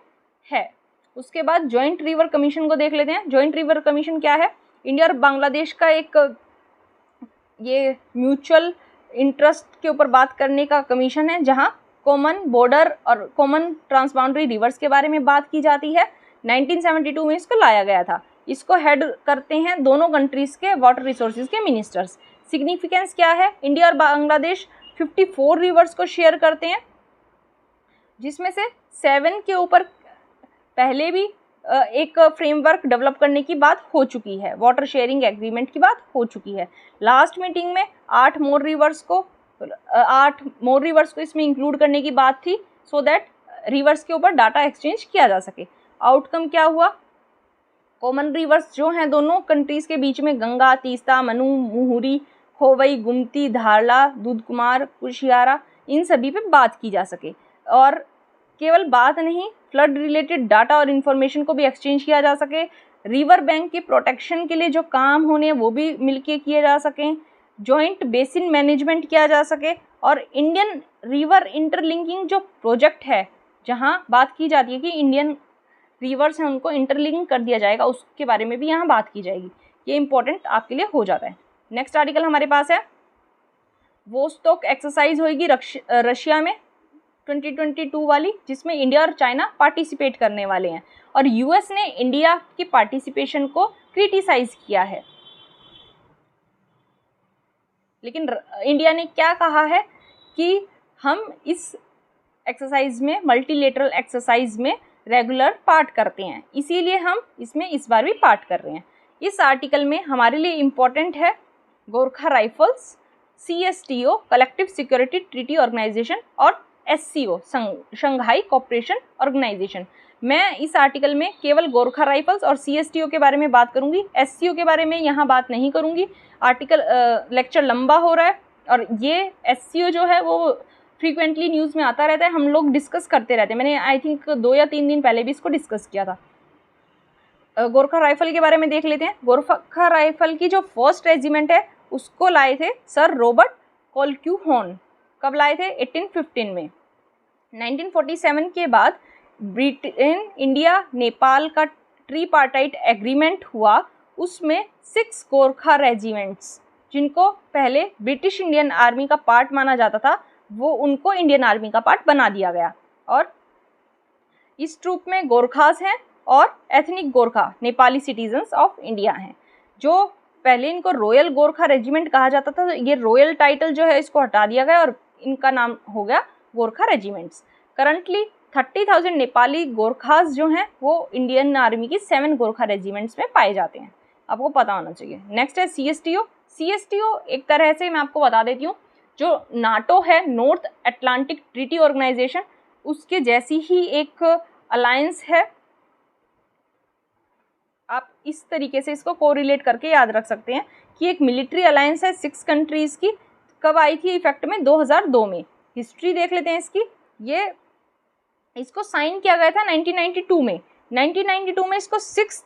है। उसके बाद जॉइंट रिवर कमीशन को देख लेते हैं। जॉइंट रिवर कमीशन क्या है? इंडिया और बांग्लादेश का एक ये म्यूचुअल इंटरेस्ट के ऊपर बात करने का कमीशन है, जहां कॉमन बॉर्डर और कॉमन ट्रांसबाउंड्री रिवर्स के बारे में बात की जाती है। 1972 में इसको लाया गया था। इसको हेड करते हैं दोनों कंट्रीज़ के वाटर रिसोर्सेज के मिनिस्टर्स। सिग्निफिकेंस क्या है? इंडिया और बांग्लादेश 54 रिवर्स को शेयर करते हैं, जिसमें से 7 के ऊपर पहले भी एक फ्रेमवर्क डेवलप करने की बात हो चुकी है, वाटर शेयरिंग एग्रीमेंट की बात हो चुकी है। लास्ट मीटिंग में 8 मोर रिवर्स को इसमें इंक्लूड करने की बात थी, सो दैट रिवर्स के ऊपर डाटा एक्सचेंज किया जा सके। आउटकम क्या हुआ? कॉमन रिवर्स जो हैं दोनों कंट्रीज़ के बीच में, गंगा, तीस्ता, मनु, मुहुरी, खोवई, गुमती, धारला, दूधकुमार, कुशियारा, इन सभी पे बात की जा सके। और केवल बात नहीं, फ्लड रिलेटेड डाटा और इन्फॉर्मेशन को भी एक्सचेंज किया जा सके। रिवर बैंक के प्रोटेक्शन के लिए जो काम होने वो भी मिलके किए जा सकें। जॉइंट बेसिन मैनेजमेंट किया जा सके और इंडियन रिवर इंटरलिंकिंग जो प्रोजेक्ट है, जहाँ बात की जाती है कि इंडियन रिवर्स हैं उनको इंटरलिंक कर दिया जाएगा, उसके बारे में भी यहाँ बात की जाएगी। ये इंपॉर्टेंट आपके लिए हो जाता है। नेक्स्ट आर्टिकल हमारे पास है वोस्टॉक एक्सरसाइज होगी रशिया में 2022 वाली, जिसमें इंडिया और चाइना पार्टिसिपेट करने वाले हैं। और यूएस ने इंडिया की पार्टिसिपेशन को क्रिटिसाइज किया है, लेकिन इंडिया ने क्या कहा है कि हम इस एक्सरसाइज में, मल्टीलेटरल एक्सरसाइज में रेगुलर पार्ट करते हैं, इसीलिए हम इसमें इस बार भी पार्ट कर रहे हैं। इस आर्टिकल में हमारे लिए इम्पोर्टेंट है Gorkha rifles, CSTO collective security treaty organization और SCO शंघाई कोऑपरेशन ऑर्गेनाइजेशन। मैं इस आर्टिकल में केवल गोरखा राइफल्स और CSTO के बारे में बात करूंगी, SCO के बारे में यहाँ बात नहीं करूंगी। आर्टिकल लेक्चर लंबा हो रहा है और ये SCO जो है वो फ्रीक्वेंटली न्यूज़ में आता रहता है, हम लोग डिस्कस करते रहते हैं। मैंने आई थिंक 2 या 3 दिन पहले भी इसको डिस्कस किया था। गोरखा राइफल के बारे में देख लेते हैं। गोरखा राइफल की जो फर्स्ट रेजिमेंट है उसको लाए थे सर रॉबर्ट कोल्क्यूहॉर्न। कब लाए थे? 1815 में। 1947 के बाद ब्रिटेन, इंडिया, नेपाल का ट्रीपार्टाइट एग्रीमेंट हुआ, उसमें 6 गोरखा रेजिमेंट्स, जिनको पहले ब्रिटिश इंडियन आर्मी का पार्ट माना जाता था, वो उनको इंडियन आर्मी का पार्ट बना दिया गया। और इस ट्रूप में गोरखास हैं और ethnic Gorkha Nepali citizens of India हैं। जो पहले इनको रॉयल गोरखा रेजिमेंट कहा जाता था, तो ये रॉयल टाइटल जो है इसको हटा दिया गया और इनका नाम हो गया गोरखा रेजिमेंट्स। करंटली 30,000 नेपाली गोरखास जो हैं वो इंडियन आर्मी की 7 गोरखा रेजिमेंट्स में पाए जाते हैं, आपको पता होना चाहिए। नेक्स्ट है CSTO। CSTO एक तरह से मैं आपको बता देती हूँ, जो नाटो है, नॉर्थ अटलांटिक ट्रीटी ऑर्गेनाइजेशन, उसके जैसी ही एक अलायंस है। आप इस तरीके से इसको कोरिलेट करके याद रख सकते हैं कि एक मिलिट्री अलायंस है 6 कंट्रीज़ की। कब आई थी इफेक्ट में? 2002 में। हिस्ट्री देख लेते हैं इसकी। ये इसको साइन किया गया था 1992 में। 1992 में इसको 6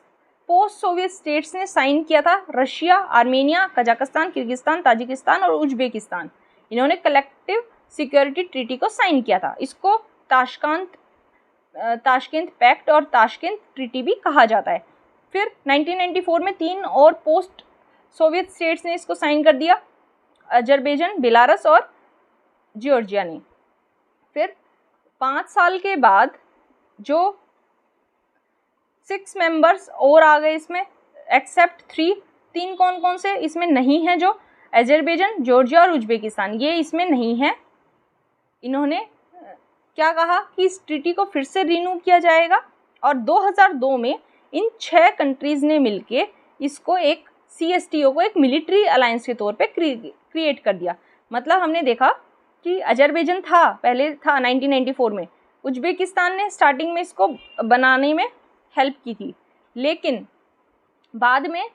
पोस्ट सोवियत स्टेट्स ने साइन किया था, Russia, Armenia, Kazakhstan, Kyrgyzstan, Tajikistan और उज्बेकिस्तान। इन्होंने कलेक्टिव सिक्योरिटी ट्रीटी को साइन किया था। इसको ताशकेंत पैक्ट और ताशकेंत ट्रीटी भी कहा जाता है। फिर 1994 में 3 और पोस्ट सोवियत स्टेट्स ने इसको साइन कर दिया, अजरबैजान, बेलारूस और जॉर्जिया ने। फिर 5 साल के बाद जो 6 मेंबर्स और आ गए इसमें, एक्सेप्ट 3 कौन कौन से इसमें नहीं हैं? जो अजरबैजान, जॉर्जिया और उज्बेकिस्तान, ये इसमें नहीं है। इन्होंने क्या कहा कि इस ट्रीटी को फिर से रिन्यू किया जाएगा और 2002 में इन 6 कंट्रीज़ ने मिलके इसको एक CSTO को एक मिलिट्री अलायंस के तौर पे क्रिएट कर दिया। मतलब हमने देखा कि अजरबैजान था, पहले था 1994 में, उज्बेकिस्तान ने स्टार्टिंग में इसको बनाने में हेल्प की थी, लेकिन बाद में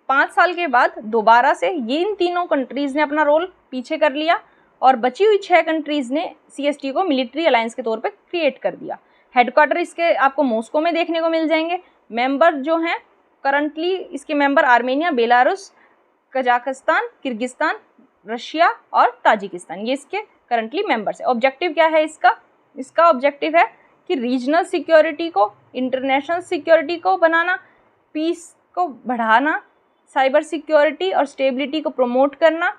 5 साल के बाद दोबारा से ये इन तीनों कंट्रीज़ ने अपना रोल पीछे कर लिया और बची हुई 6 कंट्रीज़ ने CSTO को मिलिट्री अलायंस के तौर पे क्रिएट कर दिया। हेडक्वार्टर इसके आपको मॉस्को में देखने को मिल जाएंगे। मेंबर जो हैं करंटली इसके member Armenia, Belarus, Kazakhstan, Kyrgyzstan, Russia और ताजिकिस्तान, ये इसके करंटली मेंबर्स है। ऑब्जेक्टिव क्या है इसका? इसका ऑब्जेक्टिव है कि रीजनल सिक्योरिटी को, इंटरनेशनल सिक्योरिटी को बनाना, पीस को बढ़ाना, साइबर सिक्योरिटी और स्टेबिलिटी को प्रमोट करना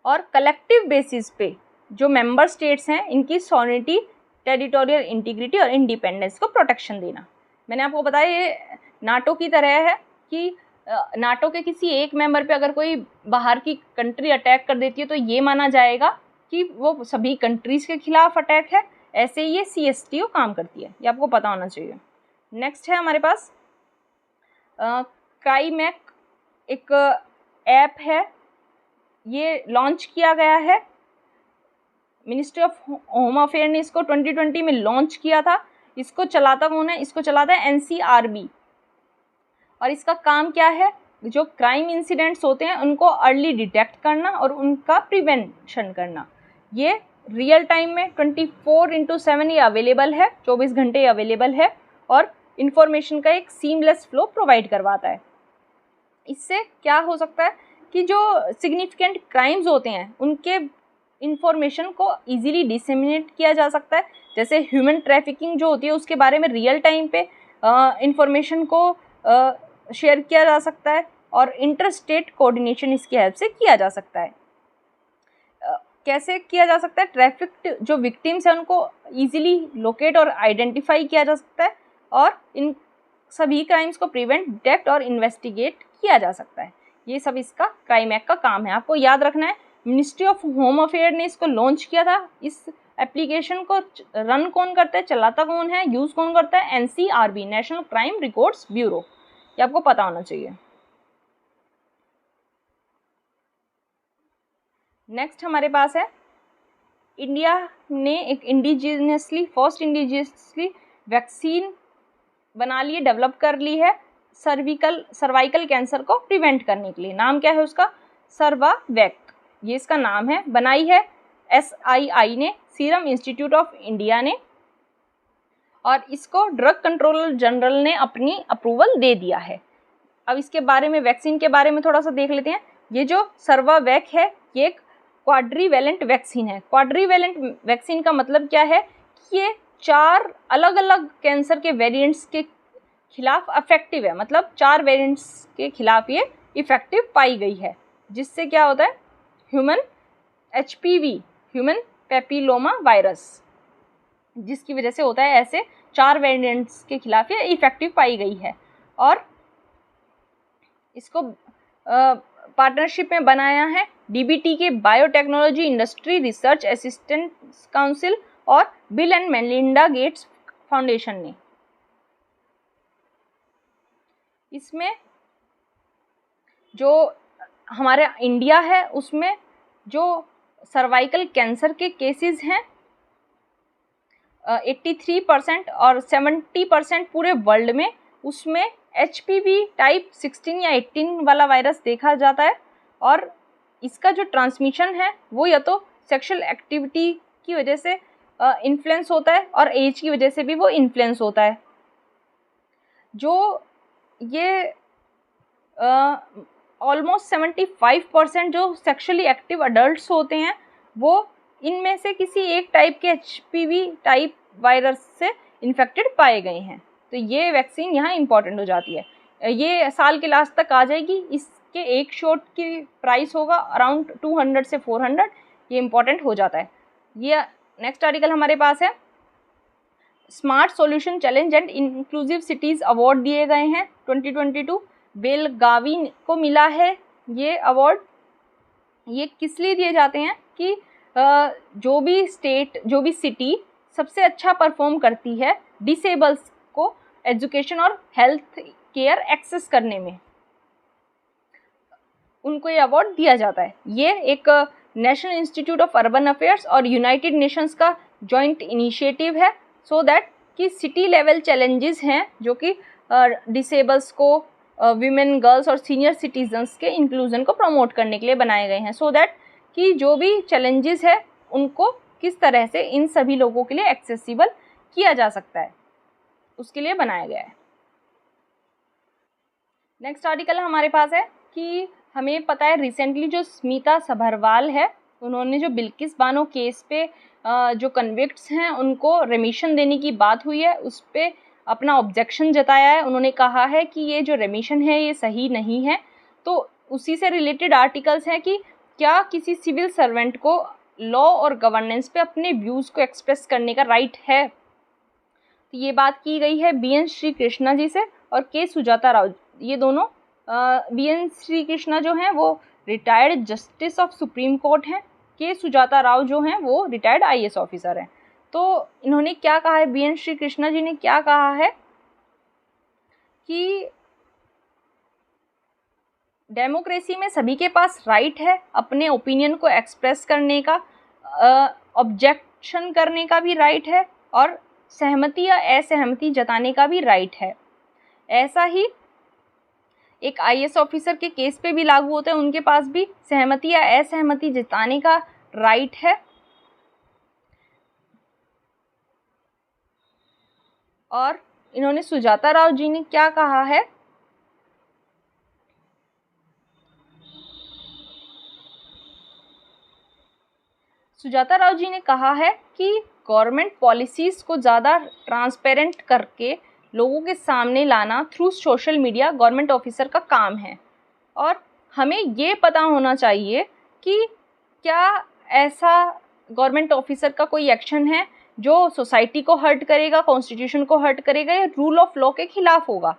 और कलेक्टिव बेसिस पे जो मेंबर स्टेट्स हैं इनकी सॉवरेनिटी, टेरिटोरियल इंटीग्रिटी और इंडिपेंडेंस को प्रोटेक्शन देना। मैंने आपको बताया ये नाटो की तरह है कि नाटो के किसी एक मेंबर पे अगर कोई बाहर की कंट्री अटैक कर देती है तो ये माना जाएगा कि वो सभी कंट्रीज़ के खिलाफ अटैक है। ऐसे ही ये CSTO काम करती है, ये आपको पता होना चाहिए। नेक्स्ट है हमारे पास काईमैक, एक ऐप है, ये लॉन्च किया गया है। मिनिस्ट्री ऑफ होम अफेयर ने इसको 2020 में लॉन्च किया था। इसको चलाता कौन है? इसको चलाता है NCRB। और इसका काम क्या है? जो क्राइम इंसिडेंट्स होते हैं उनको अर्ली डिटेक्ट करना और उनका प्रिवेंशन करना। ये रियल टाइम में 24/7 ये अवेलेबल है, 24 घंटे अवेलेबल है और इन्फॉर्मेशन का एक सीमलेस फ्लो प्रोवाइड करवाता है। इससे क्या हो सकता है कि जो सिग्निफिकेंट क्राइम्स होते हैं उनके इंफॉर्मेशन को इजीली डिसेमिनेट किया जा सकता है, जैसे ह्यूमन ट्रैफिकिंग जो होती है उसके बारे में रियल टाइम पे इंफॉर्मेशन को शेयर किया जा सकता है, और इंटर स्टेट कोऑर्डिनेशन इसकी हेल्प से किया जा सकता है। कैसे किया जा सकता है? ट्रैफिक जो विक्टिम्स हैं उनको इजीली लोकेट और आइडेंटिफाई किया जा सकता है, और इन सभी क्राइम्स को प्रिवेंट, डिटेक्ट और इन्वेस्टिगेट किया जा सकता है। ये सब इसका क्राइम एक्ट का काम है। आपको याद रखना है, मिनिस्ट्री ऑफ होम अफेयर ने इसको लॉन्च किया था। इस एप्लीकेशन को रन कौन करता है, चलाता कौन है, यूज़ कौन करता है? NCRB, national crime records bureau. ये आपको पता होना चाहिए। नेक्स्ट हमारे पास है, इंडिया ने एक फर्स्ट इंडिजिनियसली वैक्सीन बना लिए, डेवलप कर ली है सर्वाइकल कैंसर को प्रिवेंट करने के लिए। नाम क्या है उसका? सर्वावैक, ये इसका नाम है। बनाई है SII ने, सीरम इंस्टीट्यूट ऑफ इंडिया ने, और इसको ड्रग कंट्रोलर जनरल ने अपनी अप्रूवल दे दिया है। अब इसके बारे में, वैक्सीन के बारे में थोड़ा सा देख लेते हैं। ये जो सर्वावैक है ये एक क्वाड्रीवैलेंट वैक्सीन है। क्वाड्रीवैलेंट वैक्सीन का मतलब क्या है कि ये 4 अलग अलग कैंसर के वेरिएंट्स के खिलाफ इफेक्टिव है, मतलब 4 वेरिएंट्स के खिलाफ ये इफेक्टिव पाई गई है, जिससे क्या होता है, human HPV, human papilloma virus, जिसकी वजह से होता है, ऐसे 4 वेरिएंट्स के खिलाफ ये इफेक्टिव पाई गई है। और इसको पार्टनरशिप में बनाया है DBT के biotechnology industry research assistance council और Bill and Melinda Gates foundation ने। इसमें जो हमारा इंडिया है उसमें जो सर्वाइकल कैंसर के केसेस हैं 83% और 70% पूरे वर्ल्ड में, उसमें HPV टाइप 16 या 18 वाला वायरस देखा जाता है। और इसका जो ट्रांसमिशन है वो या तो सेक्सुअल एक्टिविटी की वजह से इन्फ्लुएंस होता है, और एज की वजह से भी वो इन्फ्लुएंस होता है। जो ये ऑलमोस्ट 75% जो सेक्सुअली एक्टिव अडल्ट्स होते हैं वो इनमें से किसी एक टाइप के HPV टाइप वायरस से इन्फेक्टेड पाए गए हैं। तो ये वैक्सीन यहाँ इंपॉर्टेंट हो जाती है। ये साल के लास्ट तक आ जाएगी। इसके एक शॉट की प्राइस होगा अराउंड 200 से 400। ये इंपॉर्टेंट हो जाता है। ये नेक्स्ट आर्टिकल हमारे पास है, smart solution challenge and inclusive cities award दिए गए हैं 2022। बेलगावी को मिला है ये अवार्ड। ये किस लिए दिए जाते हैं कि जो भी स्टेट, जो भी सिटी सबसे अच्छा परफॉर्म करती है डिसेबल्स को एजुकेशन और हेल्थ केयर एक्सेस करने में, उनको ये अवार्ड दिया जाता है। ये एक national institute of urban affairs और यूनाइटेड नेशंस का जॉइंट इनिशिएटिव है, सो दैट कि सिटी लेवल चैलेंजेस हैं जो कि डिसेबल्स को, विमेन, गर्ल्स और सीनियर सिटीजन्स के इंक्लूजन को प्रमोट करने के लिए बनाए गए हैं, सो दैट कि जो भी चैलेंजेस है उनको किस तरह से इन सभी लोगों के लिए एक्सेसिबल किया जा सकता है, उसके लिए बनाया गया है। नेक्स्ट आर्टिकल हमारे पास है कि हमें पता है रिसेंटली जो स्मिता सभरवाल है, उन्होंने जो बिल्किस बानो केस पे जो कन्विक्ट्स हैं उनको रेमिशन देने की बात हुई है, उस पर अपना ऑब्जेक्शन जताया है। उन्होंने कहा है कि ये जो रेमिशन है ये सही नहीं है। तो उसी से रिलेटेड आर्टिकल्स हैं कि क्या किसी सिविल सर्वेंट को लॉ और गवर्नेंस पे अपने व्यूज़ को एक्सप्रेस करने का राइट है। तो ये बात की गई है BN श्री कृष्णा जी से और K सुजाता राव। ये दोनों BN श्री कृष्णा जो हैं वो retired justice of supreme court हैं, K सुजाता राव जो हैं वो रिटायर्ड IAS ऑफिसर हैं। तो इन्होंने क्या कहा है, BN श्री कृष्णा जी ने क्या कहा है कि डेमोक्रेसी में सभी के पास राइट है अपने ओपिनियन को एक्सप्रेस करने का, ऑब्जेक्शन करने का भी राइट है, और सहमति या असहमति जताने का भी राइट है। ऐसा ही एक IAS ऑफिसर के केस पे भी लागू होता है, उनके पास भी सहमति या असहमति जताने का राइट है। और इन्होंने सुजाता राव जी ने क्या कहा है, सुजाता राव जी ने कहा है कि गवर्नमेंट पॉलिसीज़ को ज़्यादा ट्रांसपेरेंट करके लोगों के सामने लाना through social media government officer का काम है, और हमें ये पता होना चाहिए कि क्या ऐसा गवर्नमेंट ऑफिसर का कोई एक्शन है जो सोसाइटी को हर्ट करेगा, कॉन्स्टिट्यूशन को हर्ट करेगा या रूल ऑफ लॉ के खिलाफ होगा।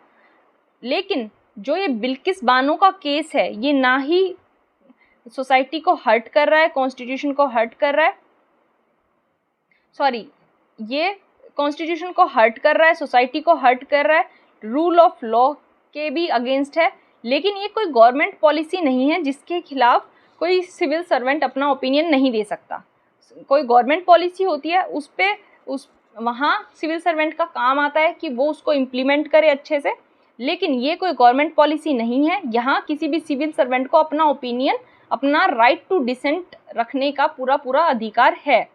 लेकिन जो ये बिल्किस बानो का केस है, ये ना ही सोसाइटी को हर्ट कर रहा है, कॉन्स्टिट्यूशन को हर्ट कर रहा है, ये कॉन्स्टिट्यूशन को हर्ट कर रहा है, सोसाइटी को हर्ट कर रहा है, रूल ऑफ लॉ के भी अगेंस्ट है। लेकिन ये कोई गवर्नमेंट पॉलिसी नहीं है जिसके खिलाफ कोई सिविल सर्वेंट अपना ओपिनियन नहीं दे सकता। कोई गवर्नमेंट पॉलिसी होती है वहाँ सिविल सर्वेंट का काम आता है कि वो उसको इम्प्लीमेंट करे अच्छे से, लेकिन ये कोई गवर्नमेंट पॉलिसी नहीं है। यहाँ किसी भी सिविल सर्वेंट को अपना ओपिनियन, अपना राइट टू डिसेंट रखने का पूरा अधिकार है।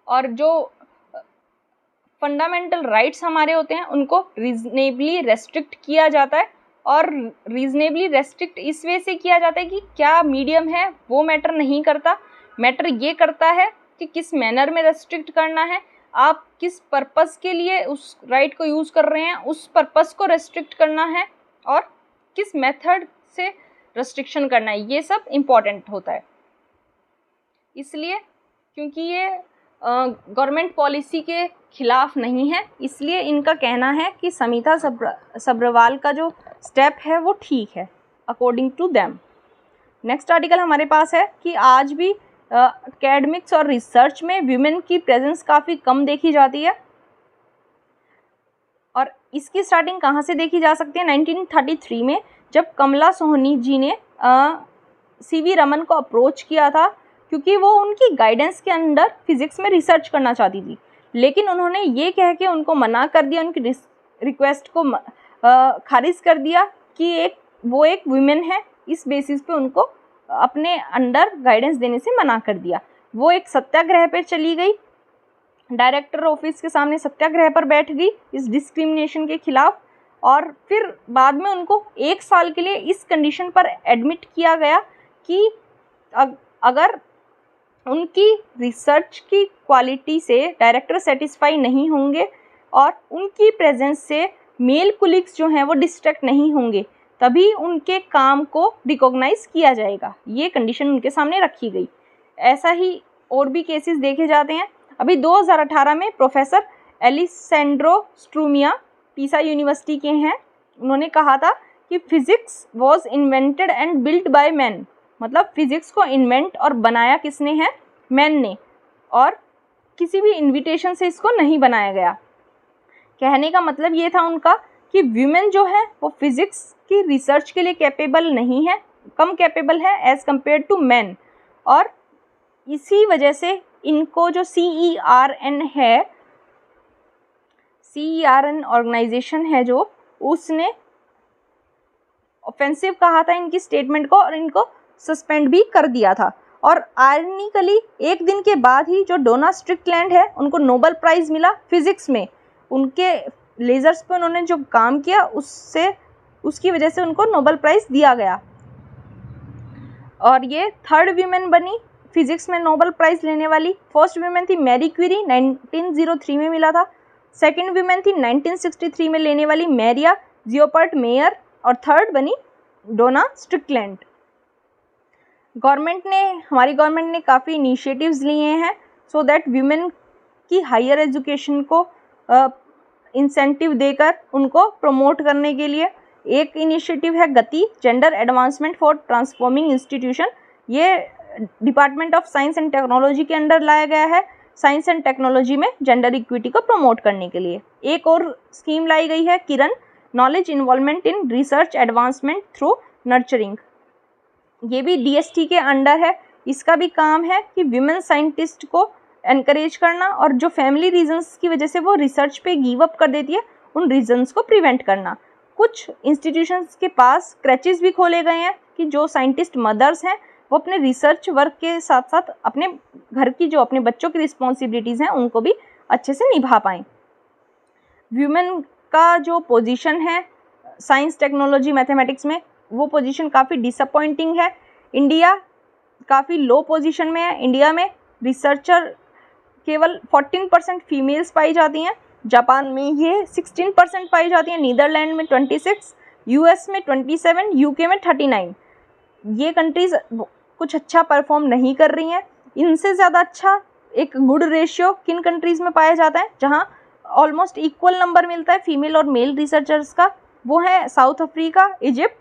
और जो फंडामेंटल राइट्स हमारे होते हैं उनको रीजनेबली रेस्ट्रिक्ट किया जाता है, और रीजनेबली रेस्ट्रिक्ट इस वे से किया जाता है कि क्या मीडियम है वो मैटर नहीं करता। मैटर ये करता है कि किस मैनर में रेस्ट्रिक्ट करना है, आप किस पर्पस के लिए उस राइट को यूज़ कर रहे हैं, उस पर्पस को रेस्ट्रिक्ट करना है, और किस मेथड से रेस्ट्रिक्शन करना है, ये सब इम्पॉर्टेंट होता है। इसलिए क्योंकि ये गवर्नमेंट पॉलिसी के खिलाफ नहीं है, इसलिए इनका कहना है कि समिता सब्रवाल का जो स्टेप है वो ठीक है according to them. Next article हमारे पास है कि आज भी एकेडमिक्स और रिसर्च में विमेन की प्रेजेंस काफ़ी कम देखी जाती है, और इसकी स्टार्टिंग कहाँ से देखी जा सकती है। 1933 में जब कमला सोहनी जी ने CV रमन को अप्रोच किया था, क्योंकि वो उनकी गाइडेंस के अंडर फिज़िक्स में रिसर्च करना चाहती थी, लेकिन उन्होंने ये कह के उनको मना कर दिया, उनकी रिक्वेस्ट को खारिज कर दिया कि वो एक वुमेन है, इस बेसिस पे उनको अपने अंडर गाइडेंस देने से मना कर दिया। वो एक सत्याग्रह पे चली गई, डायरेक्टर ऑफिस के सामने सत्याग्रह पर बैठ गई इस डिस्क्रिमिनेशन के खिलाफ, और फिर बाद में उनको 1 साल के लिए इस कंडीशन पर एडमिट किया गया कि अगर उनकी रिसर्च की क्वालिटी से डायरेक्टर सेटिस्फाई नहीं होंगे और उनकी प्रेजेंस से मेल कुलीग्स जो हैं वो डिस्ट्रैक्ट नहीं होंगे, तभी उनके काम को रिकॉग्नाइज किया जाएगा। ये कंडीशन उनके सामने रखी गई। ऐसा ही और भी केसेस देखे जाते हैं। अभी 2018 में प्रोफेसर एलिसेंड्रो स्ट्रूमिया पीसा यूनिवर्सिटी के हैं, उन्होंने कहा था कि physics was invented and built by man, मतलब फिज़िक्स को इन्वेंट और बनाया किसने है, मैन ने, और किसी भी इन्विटेशन से इसको नहीं बनाया गया। कहने का मतलब ये था उनका कि वीमेन जो है वो फिज़िक्स की रिसर्च के लिए कैपेबल नहीं है, कम कैपेबल है एज़ कम्पेयर टू मैन, और इसी वजह से इनको जो CERN है, CERN ऑर्गेनाइजेशन है जो, उसने ऑफेंसिव कहा था इनकी स्टेटमेंट को और इनको सस्पेंड भी कर दिया था। और आयरनिकली एक दिन के बाद ही जो डोना स्ट्रिकलैंड है उनको नोबेल प्राइज़ मिला फिज़िक्स में। उनके लेज़र्स पे उन्होंने जो काम किया उसकी वजह से उनको नोबेल प्राइज़ दिया गया, और ये 3rd वीमेन बनी फिज़िक्स में नोबेल प्राइज़ लेने वाली। फर्स्ट वीमेन थी मैरी क्यूरी, 1903 में मिला था। सेकंड वीमेन थी 1963 में लेने वाली मैरिया जियोपर्ट मेयर, और थर्ड बनी डोना स्ट्रिकलैंड। हमारी गवर्नमेंट ने काफ़ी इनिशिएटिव्स लिए हैं सो दैट वीमेन की हायर एजुकेशन को इंसेंटिव देकर उनको प्रमोट करने के लिए। एक इनिशिएटिव है Gati, gender advancement for transforming institution. ये department of science and technology के अंडर लाया गया है, साइंस एंड टेक्नोलॉजी में जेंडर इक्विटी को प्रमोट करने के लिए। एक और स्कीम लाई गई है Kiran, knowledge involvement in research advancement through nurturing. ये भी DST के अंडर है। इसका भी काम है कि विमेन साइंटिस्ट को एनकरेज करना, और जो फैमिली रीजंस की वजह से वो रिसर्च पे गिव अप कर देती है उन रीजंस को प्रिवेंट करना। कुछ इंस्टीट्यूशंस के पास क्रैचेस भी खोले गए हैं कि जो साइंटिस्ट मदर्स हैं वो अपने रिसर्च वर्क के साथ साथ अपने घर की जो अपने बच्चों की रिस्पॉन्सिबिलिटीज़ हैं उनको भी अच्छे से निभा पाएँ। वीमेन का जो पोजीशन है साइंस, टेक्नोलॉजी, मैथमेटिक्स में, वो पोजीशन काफ़ी डिसअपॉइंटिंग है। इंडिया काफ़ी लो पोजीशन में है। इंडिया में रिसर्चर केवल 14% फीमेल्स पाई जाती हैं, जापान में ये 16% पाई जाती हैं, नीदरलैंड में 26, यूएस में 27, यूके में 39। ये कंट्रीज़ कुछ अच्छा परफॉर्म नहीं कर रही हैं। इनसे ज़्यादा अच्छा एक गुड रेशियो किन कंट्रीज़ में पाया जाता है जहाँ ऑलमोस्ट इक्वल नंबर मिलता है फीमेल और मेल रिसर्चर्स का, वो है साउथ अफ्रीका, इजिप्ट,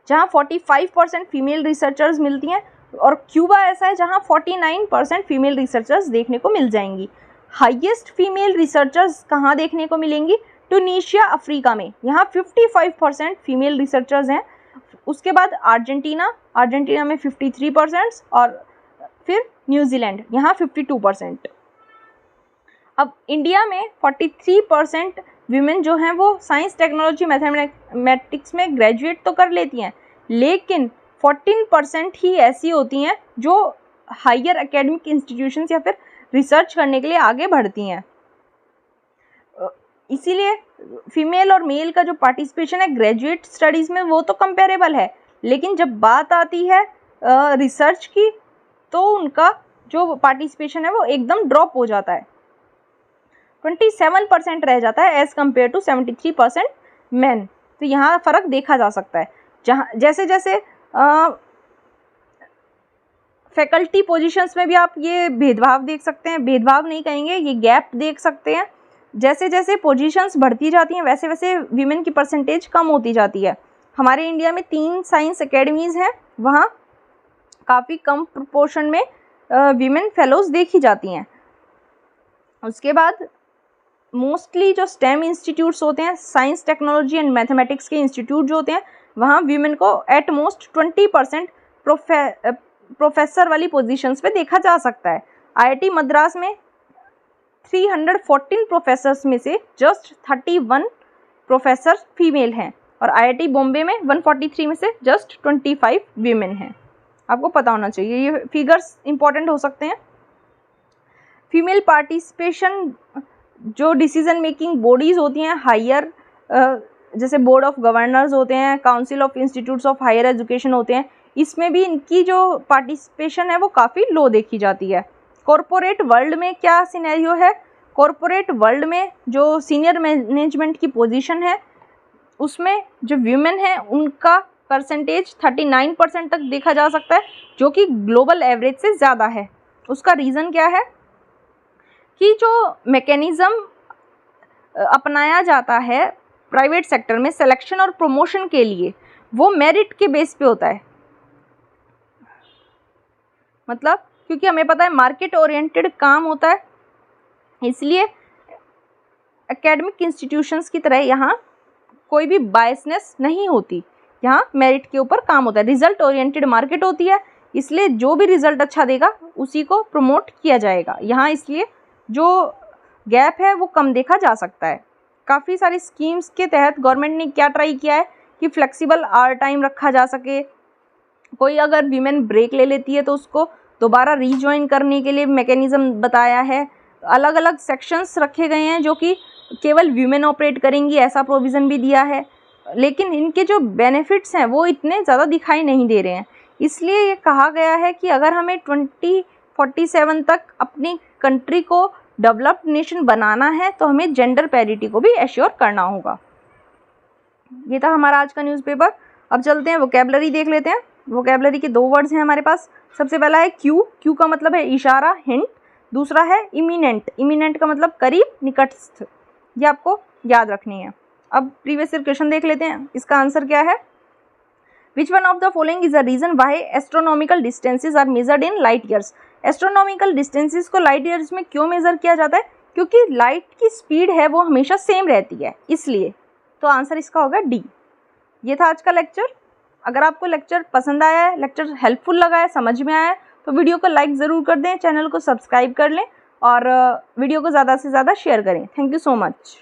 जहाँ 45% फीमेल रिसर्चर्स मिलती हैं, और क्यूबा ऐसा है जहाँ 49% फीमेल रिसर्चर्स देखने को मिल जाएंगी। हाईएस्ट फीमेल रिसर्चर्स कहाँ देखने को मिलेंगी? ट्यूनीशिया, अफ्रीका में, यहाँ 55% फीमेल रिसर्चर्स हैं। उसके बाद अर्जेंटीना में 53%, और फिर न्यूजीलैंड, यहाँ 52%। अब इंडिया में 43% वीमेन जो हैं वो साइंस, टेक्नोलॉजी, मैथमेटिक्स में ग्रेजुएट तो कर लेती हैं, लेकिन 14% ही ऐसी होती हैं जो हायर एकेडमिक इंस्टीट्यूशंस या फिर रिसर्च करने के लिए आगे बढ़ती हैं। इसीलिए फीमेल और मेल का जो पार्टिसिपेशन है ग्रेजुएट स्टडीज़ में वो तो कंपेरेबल है, लेकिन जब बात आती है रिसर्च की तो उनका जो पार्टिसिपेशन है वो एकदम ड्रॉप हो जाता है, 27% रह जाता है एज़ कम्पेयर टू 73% मेन। तो यहाँ फ़र्क देखा जा सकता है। जहाँ जैसे जैसे फैकल्टी पोजीशंस में भी आप ये भेदभाव देख सकते हैं, भेदभाव नहीं कहेंगे, ये गैप देख सकते हैं। जैसे जैसे पोजीशंस बढ़ती जाती हैं वैसे वैसे वीमेन की परसेंटेज कम होती जाती है। हमारे इंडिया में 3 साइंस एकेडमीज़ हैं, वहाँ काफ़ी कम प्रोपोर्शन में वीमेन फेलोज़ देखी जाती हैं। उसके बाद मोस्टली जो स्टेम इंस्टीट्यूट्स होते हैं, साइंस, टेक्नोलॉजी एंड मैथमेटिक्स के इंस्टीट्यूट जो होते हैं, वहाँ वीमेन को एट मोस्ट 20% प्रोफेसर वाली पोजीशंस पे देखा जा सकता है। आईआईटी मद्रास में 314 प्रोफेसर्स में से जस्ट 31 प्रोफेसर फीमेल हैं, और आईआईटी बॉम्बे में 143 में से जस्ट 25 वीमेन हैं। आपको पता होना चाहिए, ये फिगर्स इंपॉर्टेंट हो सकते हैं। फीमेल पार्टिसिपेशन जो डिसीजन मेकिंग बॉडीज़ होती हैं हायर, जैसे बोर्ड ऑफ गवर्नर्स होते हैं, council of institutes of higher education होते हैं, इसमें भी इनकी जो पार्टिसिपेशन है वो काफ़ी लो देखी जाती है। कॉरपोरेट वर्ल्ड में क्या सिनेरियो है? कॉरपोरेट वर्ल्ड में जो सीनियर मैनेजमेंट की पोजीशन है उसमें जो वीमेन है उनका परसेंटेज 39% तक देखा जा सकता है, जो कि ग्लोबल एवरेज से ज़्यादा है। उसका रीज़न क्या है कि जो मैकेनिज़्म अपनाया जाता है प्राइवेट सेक्टर में सिलेक्शन और प्रमोशन के लिए, वो मेरिट के बेस पे होता है। मतलब क्योंकि हमें पता है मार्केट ओरिएंटेड काम होता है, इसलिए एकेडमिक इंस्टीट्यूशंस की तरह यहाँ कोई भी बायसनेस नहीं होती, यहाँ मेरिट के ऊपर काम होता है। रिजल्ट ओरिएंटेड मार्केट होती है, इसलिए जो भी रिजल्ट अच्छा देगा उसी को प्रमोट किया जाएगा यहाँ, इसलिए जो गैप है वो कम देखा जा सकता है। काफ़ी सारी स्कीम्स के तहत गवर्नमेंट ने क्या ट्राई किया है कि फ्लेक्सिबल आवर टाइम रखा जा सके। कोई अगर वीमेन ब्रेक ले लेती है तो उसको दोबारा रीजॉइन करने के लिए मैकेनिज़्म बताया है। अलग अलग सेक्शंस रखे गए हैं जो कि केवल वीमेन ऑपरेट करेंगी, ऐसा प्रोविज़न भी दिया है, लेकिन इनके जो बेनिफिट्स हैं वो इतने ज़्यादा दिखाई नहीं दे रहे हैं। इसलिए ये कहा गया है कि अगर हमें 2047 तक अपनी कंट्री को डेवलप्ड नेशन बनाना है तो हमें जेंडर पैरिटी को भी एश्योर करना होगा। ये था हमारा आज का न्यूज़पेपर। अब चलते हैं वोकैबुलरी देख लेते हैं। वोकैबुलरी के 2 वर्ड्स हैं हमारे पास। सबसे पहला है क्यू। क्यू का मतलब है इशारा, हिंट। दूसरा है इमिनेंट। इमिनेंट का मतलब करीब, निकटस्थ। ये आपको याद रखनी है। अब प्रीवियस ईयर क्वेश्चन देख लेते हैं। इसका आंसर क्या है? Which one of the following is the reason why astronomical distances are measured in light years. Astronomical distances को लाइट ईयर्स में क्यों मेज़र किया जाता है? क्योंकि लाइट की स्पीड है वो हमेशा सेम रहती है, इसलिए। तो आंसर इसका होगा डी। ये था आज का लेक्चर। अगर आपको लेक्चर पसंद आया है, लेक्चर हेल्पफुल लगा है, समझ में आया है, तो वीडियो को लाइक ज़रूर कर दें, चैनल को सब्सक्राइब कर लें और वीडियो को ज़्यादा से ज़्यादा शेयर करें। Thank you so much.